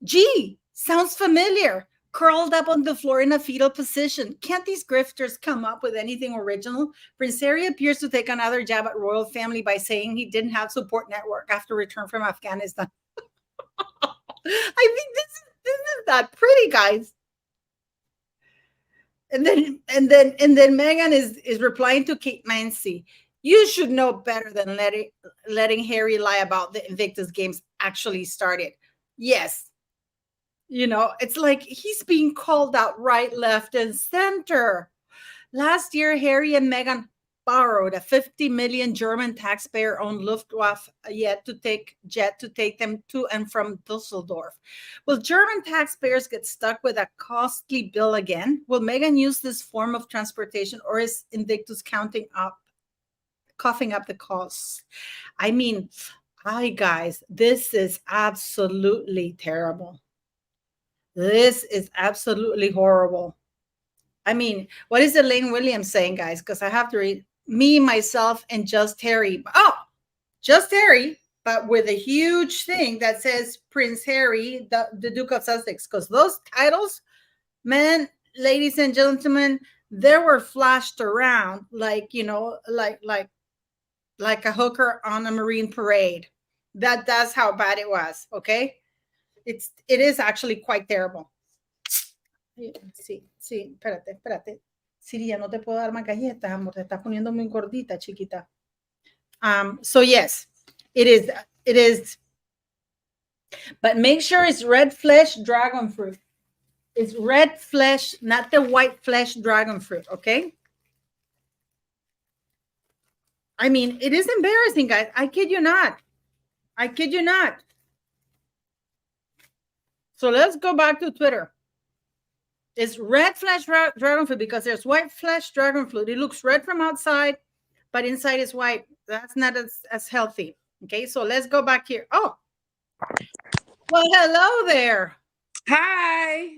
gee, sounds familiar. Curled up on the floor in a fetal position. Can't these grifters come up with anything original? Prince Harry appears to take another jab at royal family by saying he didn't have support network after return from Afghanistan. I think this is not pretty, guys. And then Meghan is replying to Kate Mansi. You should know better than letting Harry lie about the Invictus Games actually started. Yes. It's like he's being called out right, left, and center. Last year, Harry and Meghan borrowed a 50 million German taxpayer-owned Luftwaffe jet to take them to and from Dusseldorf. Will German taxpayers get stuck with a costly bill again? Will Meghan use this form of transportation, or is Invictus coughing up the costs? I mean, guys, this is absolutely terrible. This is absolutely horrible. I mean, what is Elaine Williams saying, guys? Because I have to read me, myself, and just Harry. Oh, just Harry, but with a huge thing that says Prince Harry, the Duke of Sussex. Because those titles, men, ladies and gentlemen, they were flashed around like a hooker on a Marine parade. That's how bad it was. Okay, it is actually quite terrible. Sí, sí, espérate. Siri, ya no te puedo dar más galletas, amor, te estás poniendo muy gordita, chiquita. So yes, it is, but make sure it's red flesh dragon fruit. It's red flesh, not the white flesh dragon fruit, okay? I mean, it is embarrassing, guys. I kid you not. I kid you not. So let's go back to Twitter. It's red flesh dragon fruit because there's white flesh dragon fruit. It looks red from outside, but inside is white. That's not as healthy. Okay, so let's go back here. Oh, well, hello there. Hi.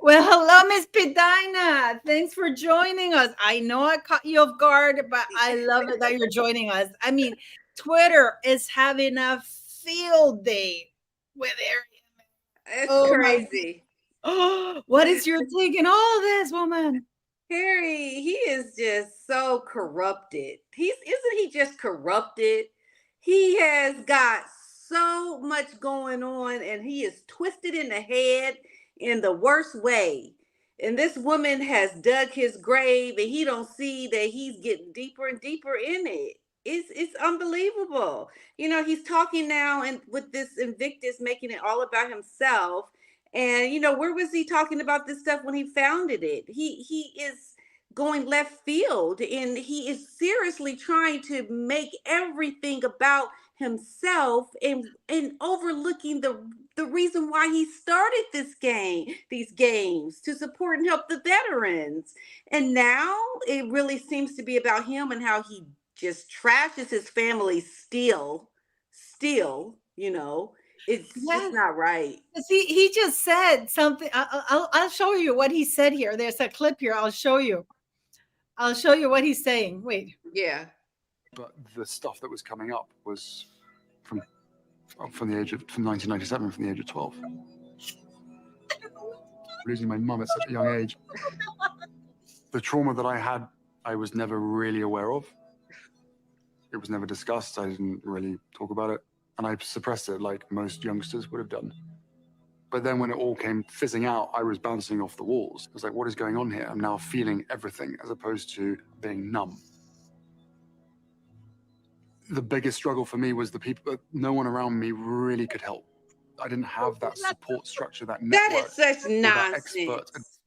Well, hello, Miss Pidina. Thanks for joining us. I know I caught you off guard, but I love it that you're joining us. I mean, Twitter is having a field day with Ariel. It's crazy. Oh, what is your take in all this, woman? Harry, he is just so corrupted. Isn't he just corrupted? He has got so much going on and he is twisted in the head in the worst way. And this woman has dug his grave and he don't see that he's getting deeper and deeper in it. It's unbelievable. You know, he's talking now and with this Invictus making it all about himself. And you know, where was he talking about this stuff when he founded it? He is going left field and he is seriously trying to make everything about himself and overlooking the reason why he started these games to support and help the veterans. And now it really seems to be about him and how he just trashes his family still, you know. It's just not right. See, he just said something. I'll show you what he said here. There's a clip here. I'll show you what he's saying. Wait. Yeah. But the stuff that was coming up was from 1997, from the age of 12. Losing my mum at such a young age. The trauma that I had, I was never really aware of. It was never discussed. I didn't really talk about it. And I suppressed it like most youngsters would have done. But then when it all came fizzing out, I was bouncing off the walls. I was like, what is going on here? I'm now feeling everything as opposed to being numb. The biggest struggle for me was the people, no one around me really could help. I didn't have that support structure, that network. That is such nonsense.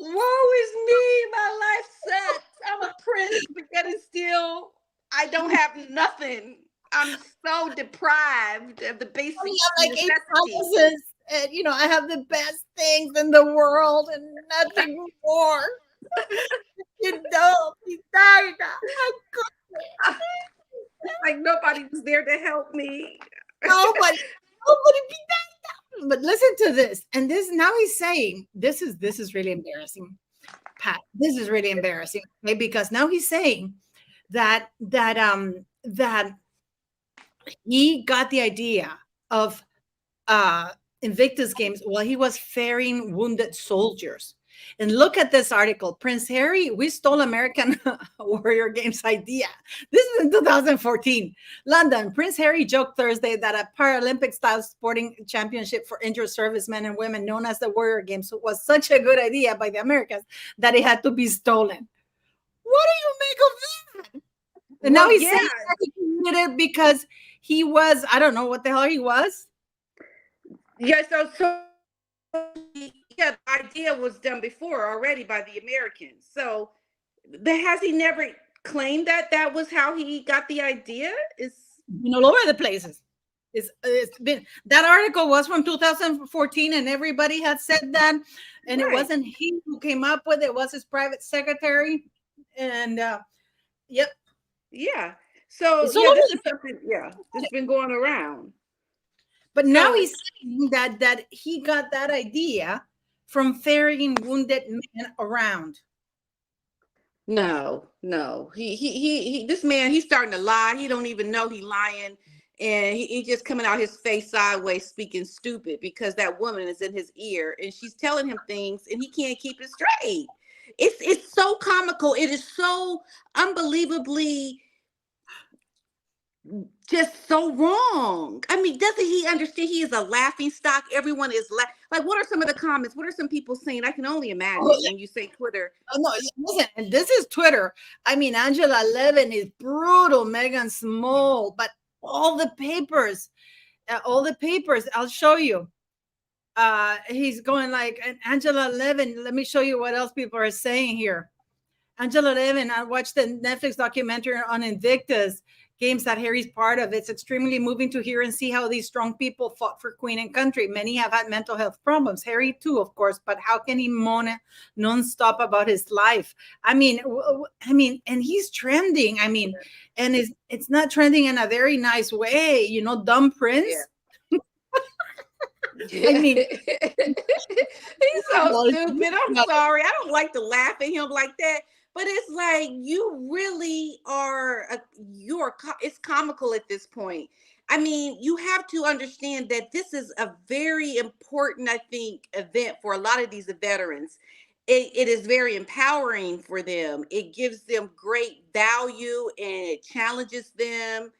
Woe is me, my life sucks. I'm a prince, but yet and still, I don't have nothing. I'm so deprived of the basic necessities. And you know, I have the best things in the world and nothing more. You know, he died. Like nobody was there to help me. Nobody but listen to this. And this now he's saying this is really embarrassing, Pat. This is really embarrassing, okay? Because now he's saying that he got the idea of Invictus Games while he was ferrying wounded soldiers. And look at this article. Prince Harry, we stole American Warrior Games idea. This is in 2014. London, Prince Harry joked Thursday that a Paralympic-style sporting championship for injured servicemen and women known as the Warrior Games was such a good idea by the Americans that it had to be stolen. What do you make of that? And now he's saying that he did it because he was, I don't know what the hell he was. Yeah, so yeah, the idea was done before already by the Americans. So has he never claimed that was how he got the idea? It's been all over the places. It's been, that article was from 2014 and everybody had said that. And It wasn't he who came up with it. It was his private secretary. And yep. Yeah. So this is something, that's been going around. But now he's saying that he got that idea from ferrying wounded men around. No. He this man, he's starting to lie. He don't even know he lying. And he just coming out his face sideways speaking stupid because that woman is in his ear and she's telling him things and he can't keep it straight. It's so comical. It is so unbelievably just so wrong. I mean, doesn't he understand he is a laughing stock? Everyone is like, what are some of the comments? What are some people saying? I can only imagine when you say Twitter. Oh, no, listen, and this is Twitter. I mean, Angela Levin is brutal, Megan Small, but all the papers, I'll show you. He's going like, Angela Levin, let me show you what else people are saying here. Angela Levin, I watched the Netflix documentary on Invictus Games that Harry's part of. It's extremely moving to hear and see how these strong people fought for Queen and country. Many have had mental health problems. Harry too, of course, but how can he moan nonstop about his life? I mean, and he's trending. I mean, and it's not trending in a very nice way, you know, dumb prince. Yeah. I mean, he's so stupid. I'm sorry. I don't like to laugh at him like that. But it's like, you really are, it's comical at this point. I mean, you have to understand that this is a very important, I think, event for a lot of these veterans. It is very empowering for them. It gives them great value and it challenges them.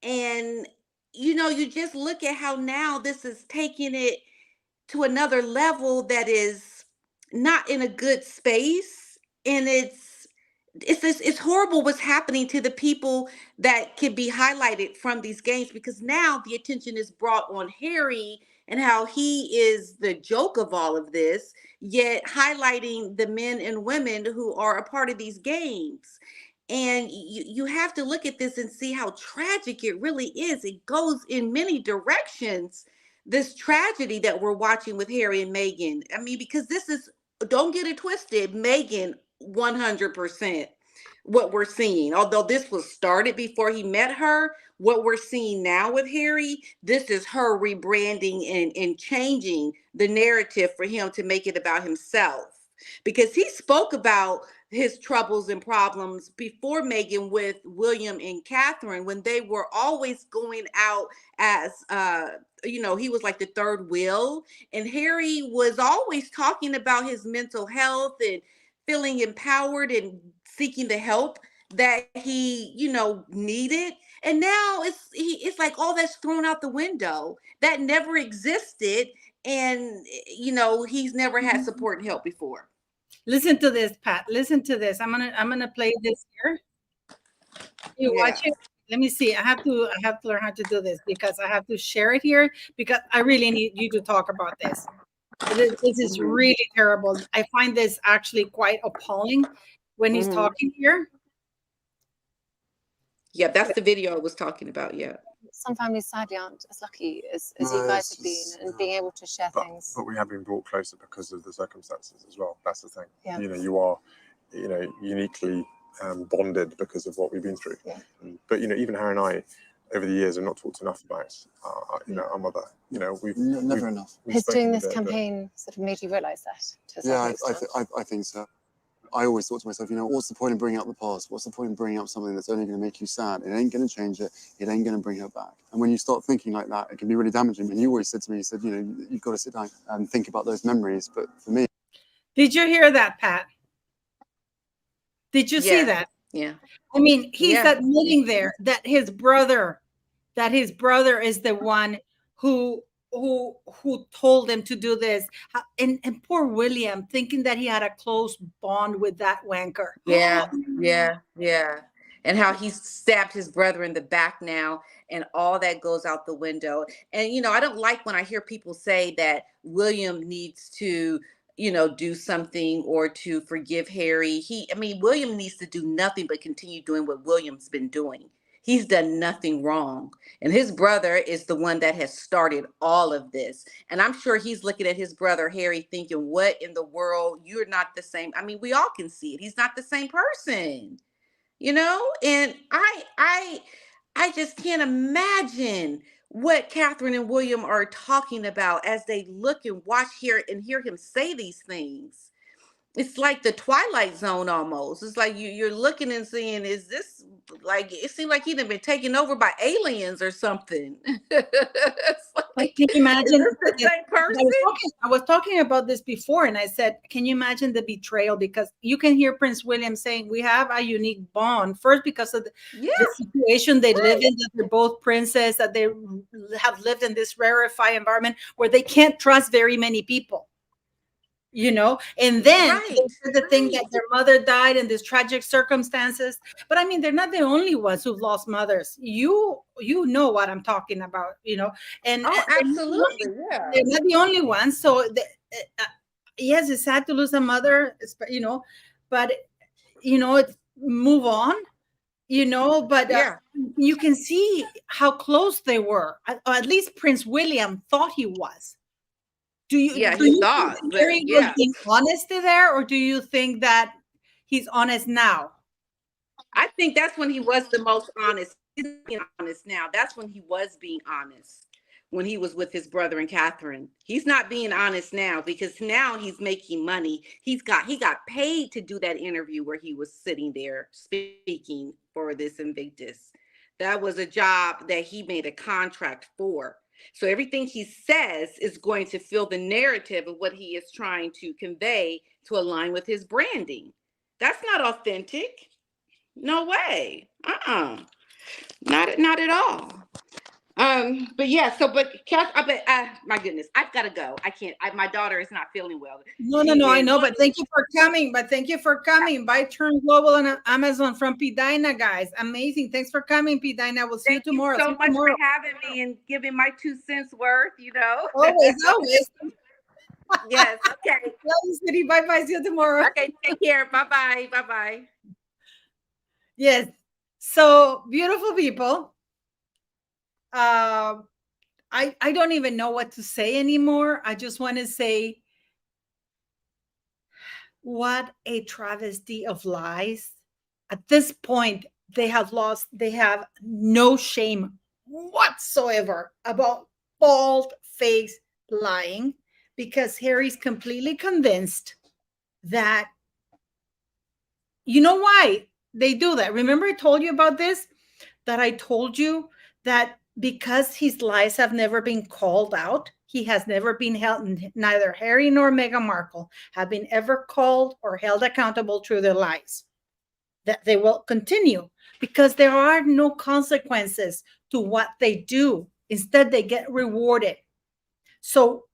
And, you know, you just look at how now this is taking it to another level that is not in a good space. And it's horrible what's happening to the people that can be highlighted from these games, because now the attention is brought on Harry and how he is the joke of all of this, yet highlighting the men and women who are a part of these games. And you have to look at this and see how tragic it really is. It goes in many directions, this tragedy that we're watching with Harry and Meghan. I mean, because this is, don't get it twisted, Meghan 100% what we're seeing. Although this was started before he met her, what we're seeing now with Harry, this is her rebranding and changing the narrative for him to make it about himself. Because he spoke about his troubles and problems before Meghan with William and Catherine, when they were always going out as, you know, he was like the third wheel. And Harry was always talking about his mental health and feeling empowered and seeking the help that he, you know, needed. And now it's like all that's thrown out the window. That never existed. And, you know, he's never had support and help before. Listen to this, Pat. Listen to this. I'm gonna play this here. You watch it. Let me see. I have to learn how to do this because I have to share it here because I really need you to talk about this. This is really terrible. I find this actually quite appalling when he's talking here. Yeah, that's the video I was talking about. Yeah. Some families sadly aren't as lucky as you guys have been, and being able to share things. But we have been brought closer because of the circumstances as well. That's the thing. Yeah. You know, you are, you know, uniquely bonded because of what we've been through. Yeah. But you know, even Harry and I, over the years, have not talked enough about, you know, our mother. You know, we've never enough. Has doing this campaign sort of made you realise that? Yeah, I think so. I always thought to myself, you know, what's the point in bringing up the past? What's the point in bringing up something that's only going to make you sad? It ain't going to change it. It ain't going to bring her back. And when you start thinking like that, it can be really damaging. And you always said to me, you said, you know, you've got to sit down and think about those memories. But for me, did you hear that, Pat? Did you see that? Yeah. I mean, he's admitting there that his brother is the one who told him to do this. And poor William, thinking that he had a close bond with that wanker. Yeah. And how he stabbed his brother in the back now, and all that goes out the window. And, you know, I don't like when I hear people say that William needs to, you know, do something or to forgive Harry. William needs to do nothing but continue doing what William's been doing. He's done nothing wrong. And his brother is the one that has started all of this. And I'm sure he's looking at his brother, Harry, thinking, what in the world? You're not the same. I mean, we all can see it. He's not the same person, you know? And I just can't imagine what Catherine and William are talking about as they look and watch here and hear him say these things. It's like the Twilight Zone almost. It's like you're looking and seeing, is this like it seemed like he'd been taken over by aliens or something. It's like, can you imagine? is this the same person? I was talking about this before, and I said, can you imagine the betrayal? Because you can hear Prince William saying, we have a unique bond, first because of the situation they live in, that they're both princes, that they have lived in this rarefied environment where they can't trust very many people. You know, and then the thing that their mother died in these tragic circumstances. But I mean, they're not the only ones who've lost mothers. You know what I'm talking about, you know, and absolutely, yeah, they're not the only ones. So yes, it's sad to lose a mother, you know, but you know, it's move on, you know, but you can see how close they were. Or at least Prince William thought he was. Do you think Harry was being honest there, or do you think that he's honest now? I think that's when he was the most honest. He's being honest now. That's when he was being honest, when he was with his brother and Catherine. He's not being honest now because now he's making money. He got paid to do that interview where he was sitting there speaking for this Invictus. That was a job that he made a contract for. So everything he says is going to fill the narrative of what he is trying to convey to align with his branding. That's not authentic. No way. Not at all. But yeah, but Cass, my goodness, I've got to go. I can't. My daughter is not feeling well. No, I know, but thank you for coming. Buy Turn Global on Amazon from P. Dinah, guys. Amazing. Thanks for coming, P. Dinah. We'll see you tomorrow. Thank you so much for having me and giving my 2 cents worth. You know, always. Yes. Okay. Love you, City. Bye. See you tomorrow. Okay. Take care. Bye. Yes. So beautiful people. I don't even know what to say anymore. I just want to say, what a travesty of lies. At this point, they have no shame whatsoever about bald-faced lying, because Harry's completely convinced that, you know why they do that? Remember I told you about this, that I told you that because his lies have never been called out, he has never been held, neither Harry nor Meghan Markle have been ever called or held accountable through their lies. That they will continue because there are no consequences to what they do. Instead, they get rewarded. So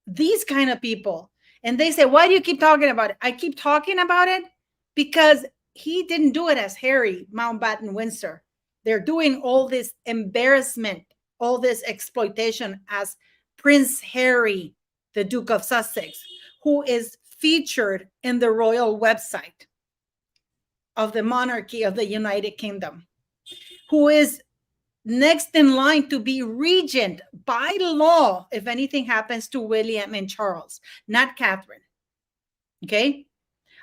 these kind of people, and they say, why do you keep talking about it? I keep talking about it because he didn't do it as Harry Mountbatten Windsor. They're doing all this embarrassment, all this exploitation as Prince Harry, the Duke of Sussex, who is featured in the royal website of the monarchy of the United Kingdom, who is next in line to be regent by law if anything happens to William and Charles, not Catherine. Okay?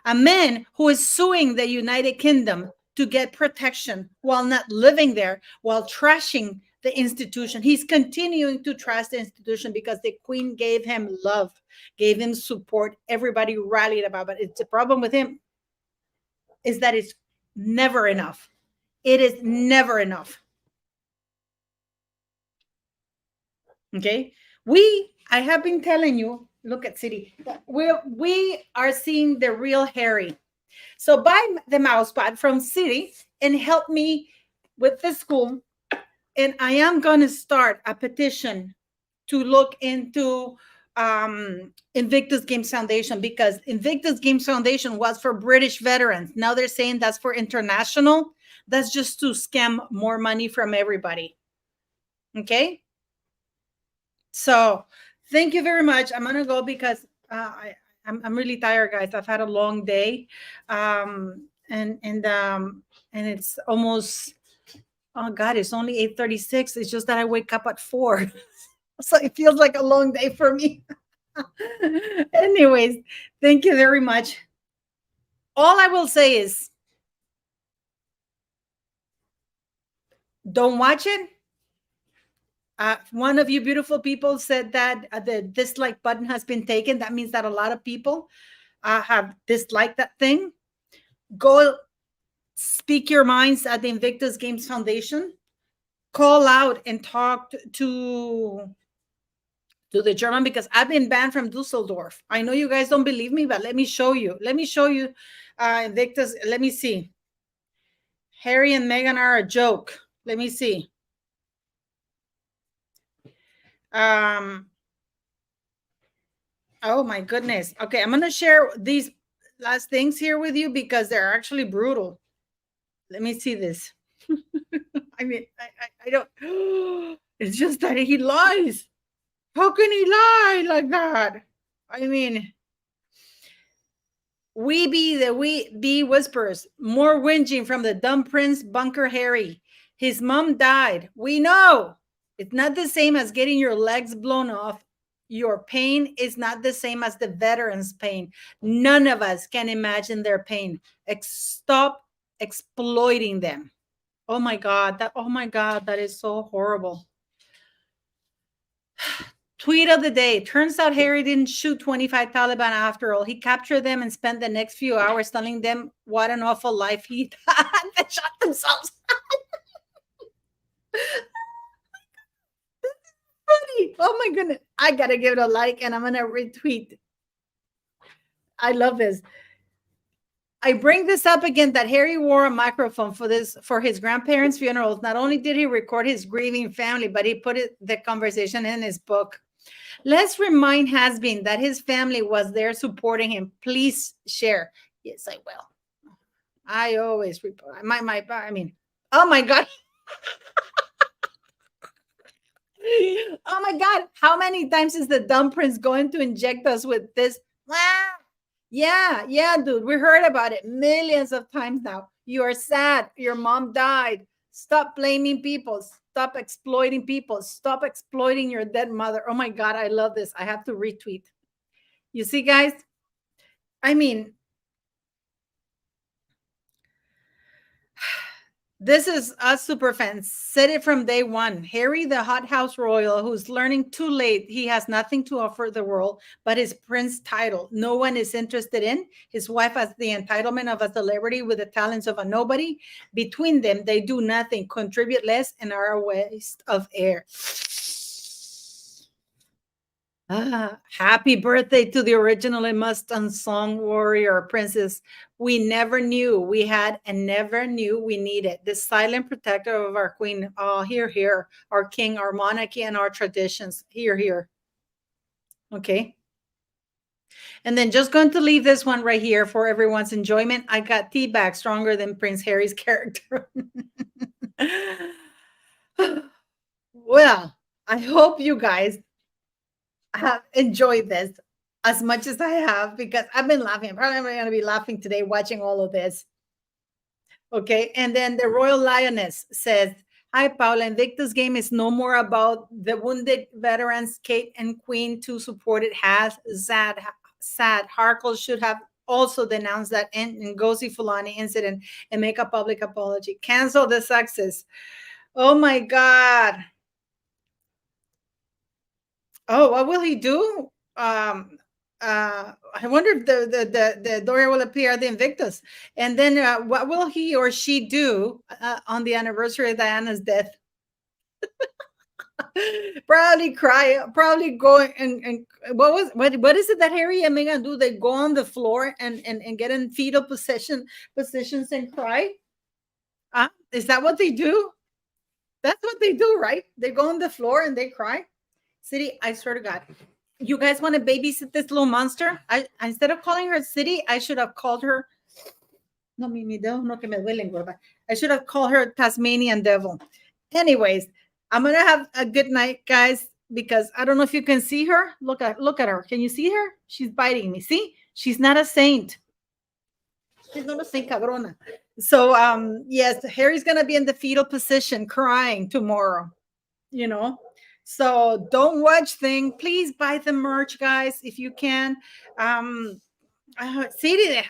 A man who is suing the United Kingdom to get protection while not living there, while trashing the institution. He's continuing to trash the institution because the Queen gave him love, gave him support. Everybody rallied about it. It's a problem with him is that it's never enough. It is never enough. Okay? I have been telling you, look at City, we are seeing the real Harry. So buy the mouse pad from City and help me with the school. And I am going to start a petition to look into Invictus Games Foundation, because Invictus Games Foundation was for British veterans. Now they're saying that's for international. That's just to scam more money from everybody. Okay? So thank you very much. I'm going to go because I'm really tired, guys. I've had a long day, and it's almost, oh God, it's only 8:36. It's just that I wake up at 4, so it feels like a long day for me. Anyways, thank you very much. All I will say is, don't watch it. One of you beautiful people said that the dislike button has been taken. That means that a lot of people have disliked that thing. Go Speak Your Minds at the Invictus Games Foundation. Call out and talk to the German, because I've been banned from Dusseldorf. I know you guys don't believe me, but let me show you. Let me show you, Invictus. Let me see. Harry and Meghan are a joke. Let me see. Oh my goodness. Okay, I'm gonna share these last things here with you because they're actually brutal. Let me see this. I mean, I don't. It's just that he lies. How can he lie like that? I mean, we be whispers, more whinging from the dumb prince bunker Harry. His mom died. We know it's not the same as getting your legs blown off. Your pain is not the same as the veterans' pain. None of us can imagine their pain. Stop exploiting them. Oh my God, that is so horrible. Tweet of the day. Turns out Harry didn't shoot 25 Taliban after all. He captured them and spent the next few hours telling them what an awful life he had. They shot themselves. Funny. Oh my goodness. I gotta give it a like and I'm gonna retweet. I love this. I bring this up again that Harry wore a microphone for his grandparents' funerals. Not only did he record his grieving family, but he put the conversation in his book. Let's remind has-been that his family was there supporting him. Please share. Yes, I will. I always report. I mean, oh my God. Oh my God. How many times is the dumb prince going to inject us with this? Yeah, dude. We heard about it millions of times now. You are sad. Your mom died. Stop blaming people. Stop exploiting people. Stop exploiting your dead mother. Oh my God, I love this. I have to retweet. You see, guys? I mean, this is us super fans. Said it from day one. Harry, the hothouse royal, who's learning too late he has nothing to offer the world but his prince title. No one is interested in. His wife has the entitlement of a celebrity with the talents of a nobody. Between them, they do nothing, contribute less, and are a waste of air. Happy birthday to the original and must unsung warrior princess we never knew we had and never knew we needed. The silent protector of our queen. Oh, here, our king, our monarchy, and our traditions. Here. Okay. And then just going to leave this one right here for everyone's enjoyment. I got tea bag stronger than Prince Harry's character. Well, I hope you guys have enjoyed this as much as I have, because I've been laughing. I'm probably going to be laughing today watching all of this. Okay. And then the Royal Lioness says, hi, Paula. Invictus Game is no more about the wounded veterans. Kate and Queen to support it has sad. Harkle should have also denounced that Ngozi Fulani incident and make a public apology. Cancel the success. Oh my God. Oh, what will he do? I wonder if the Doria will appear at the Invictus. And then what will he or she do on the anniversary of Diana's death? Probably cry, probably go and what is it that Harry and Meghan do? They go on the floor and get in fetal positions and cry? Is that what they do? That's what they do, right? They go on the floor and they cry. City, I swear to God, you guys want to babysit this little monster? I instead of calling her City, I should have called her. No, mi dedo no que me duelen, gorda. I should have called her Tasmanian Devil. Anyways, I'm gonna have a good night, guys, because I don't know if you can see her. Look at her. Can you see her? She's biting me. See, she's not a saint. She's not a saint, cabrona. So, yes, Harry's gonna be in the fetal position, crying tomorrow. You know. So don't watch thing. Please buy the merch, guys, if you can. See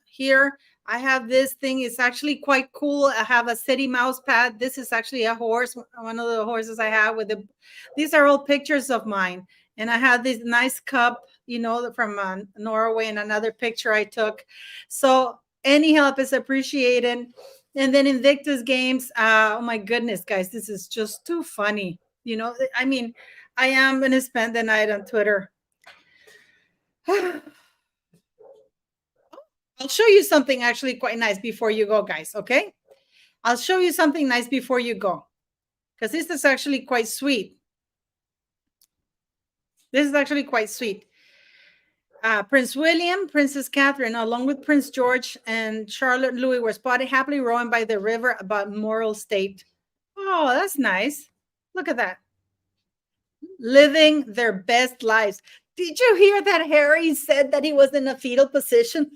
here. I have this thing. It's actually quite cool. I have a city mouse pad. This is actually a horse. One of the horses I have with the. These are all pictures of mine. And I have this nice cup, you know, from Norway, and another picture I took. So Any help is appreciated. And then Invictus Games. Oh my goodness, guys, this is just too funny. You know, I mean, I am going to spend the night on Twitter. I'll show you something actually quite nice before you go, guys. Okay. I'll show you something nice before you go, because this is actually quite sweet. This is actually quite sweet. Prince William, Princess Catherine, along with Prince George and Charlotte Louis, were spotted happily rowing by the river about moral state. Oh, that's nice. Look at that. Living their best lives. Did you hear that Harry said that he was in a fetal position?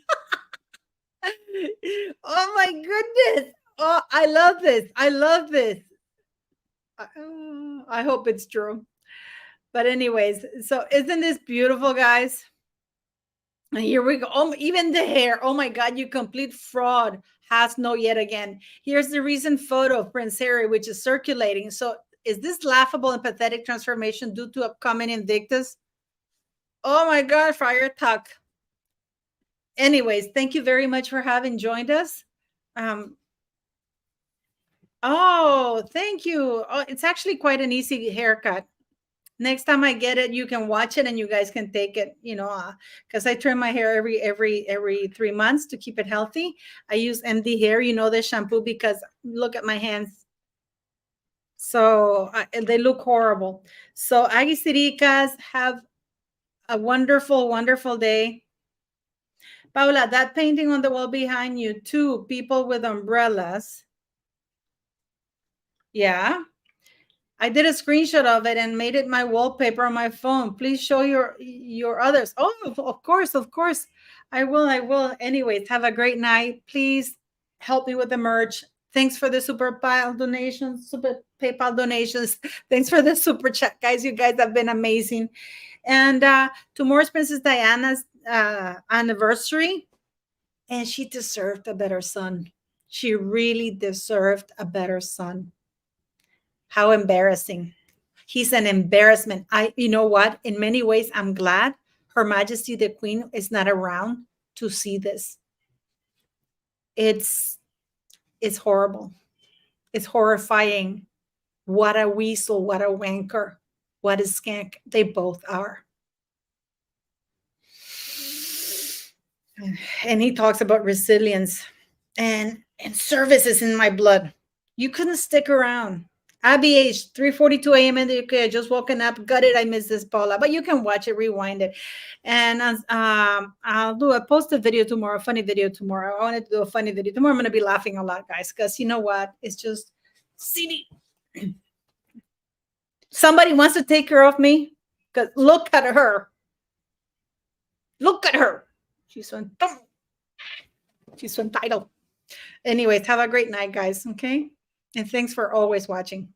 Oh my goodness. Oh, I love this. I love this. I hope it's true. But anyways, so isn't this beautiful, guys? And here we go. Oh, even the hair. Oh my God, you complete fraud. Has no yet again. Here's the recent photo of Prince Harry, which is circulating. So is this laughable and pathetic transformation due to upcoming Invictus? Oh my God, Friar Tuck. Anyways, thank you very much for having joined us. Oh, thank you. Oh, it's actually quite an easy haircut. Next time I get it, you can watch it and you guys can take it, you know, because I trim my hair every 3 months to keep it healthy. I use MD Hair, you know, the shampoo, because look at my hands. So they look horrible. So Aguisiricas, have a wonderful, wonderful day. Paula, that painting on the wall behind you, two people with umbrellas. Yeah. I did a screenshot of it and made it my wallpaper on my phone. Please show your others. Oh, of course, of course. I will. Anyways, have a great night. Please help me with the merch. Thanks for the super PayPal donations. Thanks for the super chat, guys. You guys have been amazing. And tomorrow's Princess Diana's anniversary, and she deserved a better son. She really deserved a better son. How embarrassing. He's an embarrassment. You know what? In many ways, I'm glad Her Majesty the Queen is not around to see this. It's horrible. It's horrifying. What a weasel, what a wanker, what a skank. They both are. And he talks about resilience and service is in my blood. You couldn't stick around. Abby H, 3:42 a.m. in the UK. I just woken up. Got it. I missed this, Paula. But you can watch it, rewind it. And I'll post a video tomorrow, a funny video tomorrow. I wanted to do a funny video tomorrow. I'm going to be laughing a lot, guys, because you know what? It's just silly. Somebody wants to take care of me. Because look at her. Look at her. She's so entitled. Anyways, have a great night, guys. Okay? And thanks for always watching.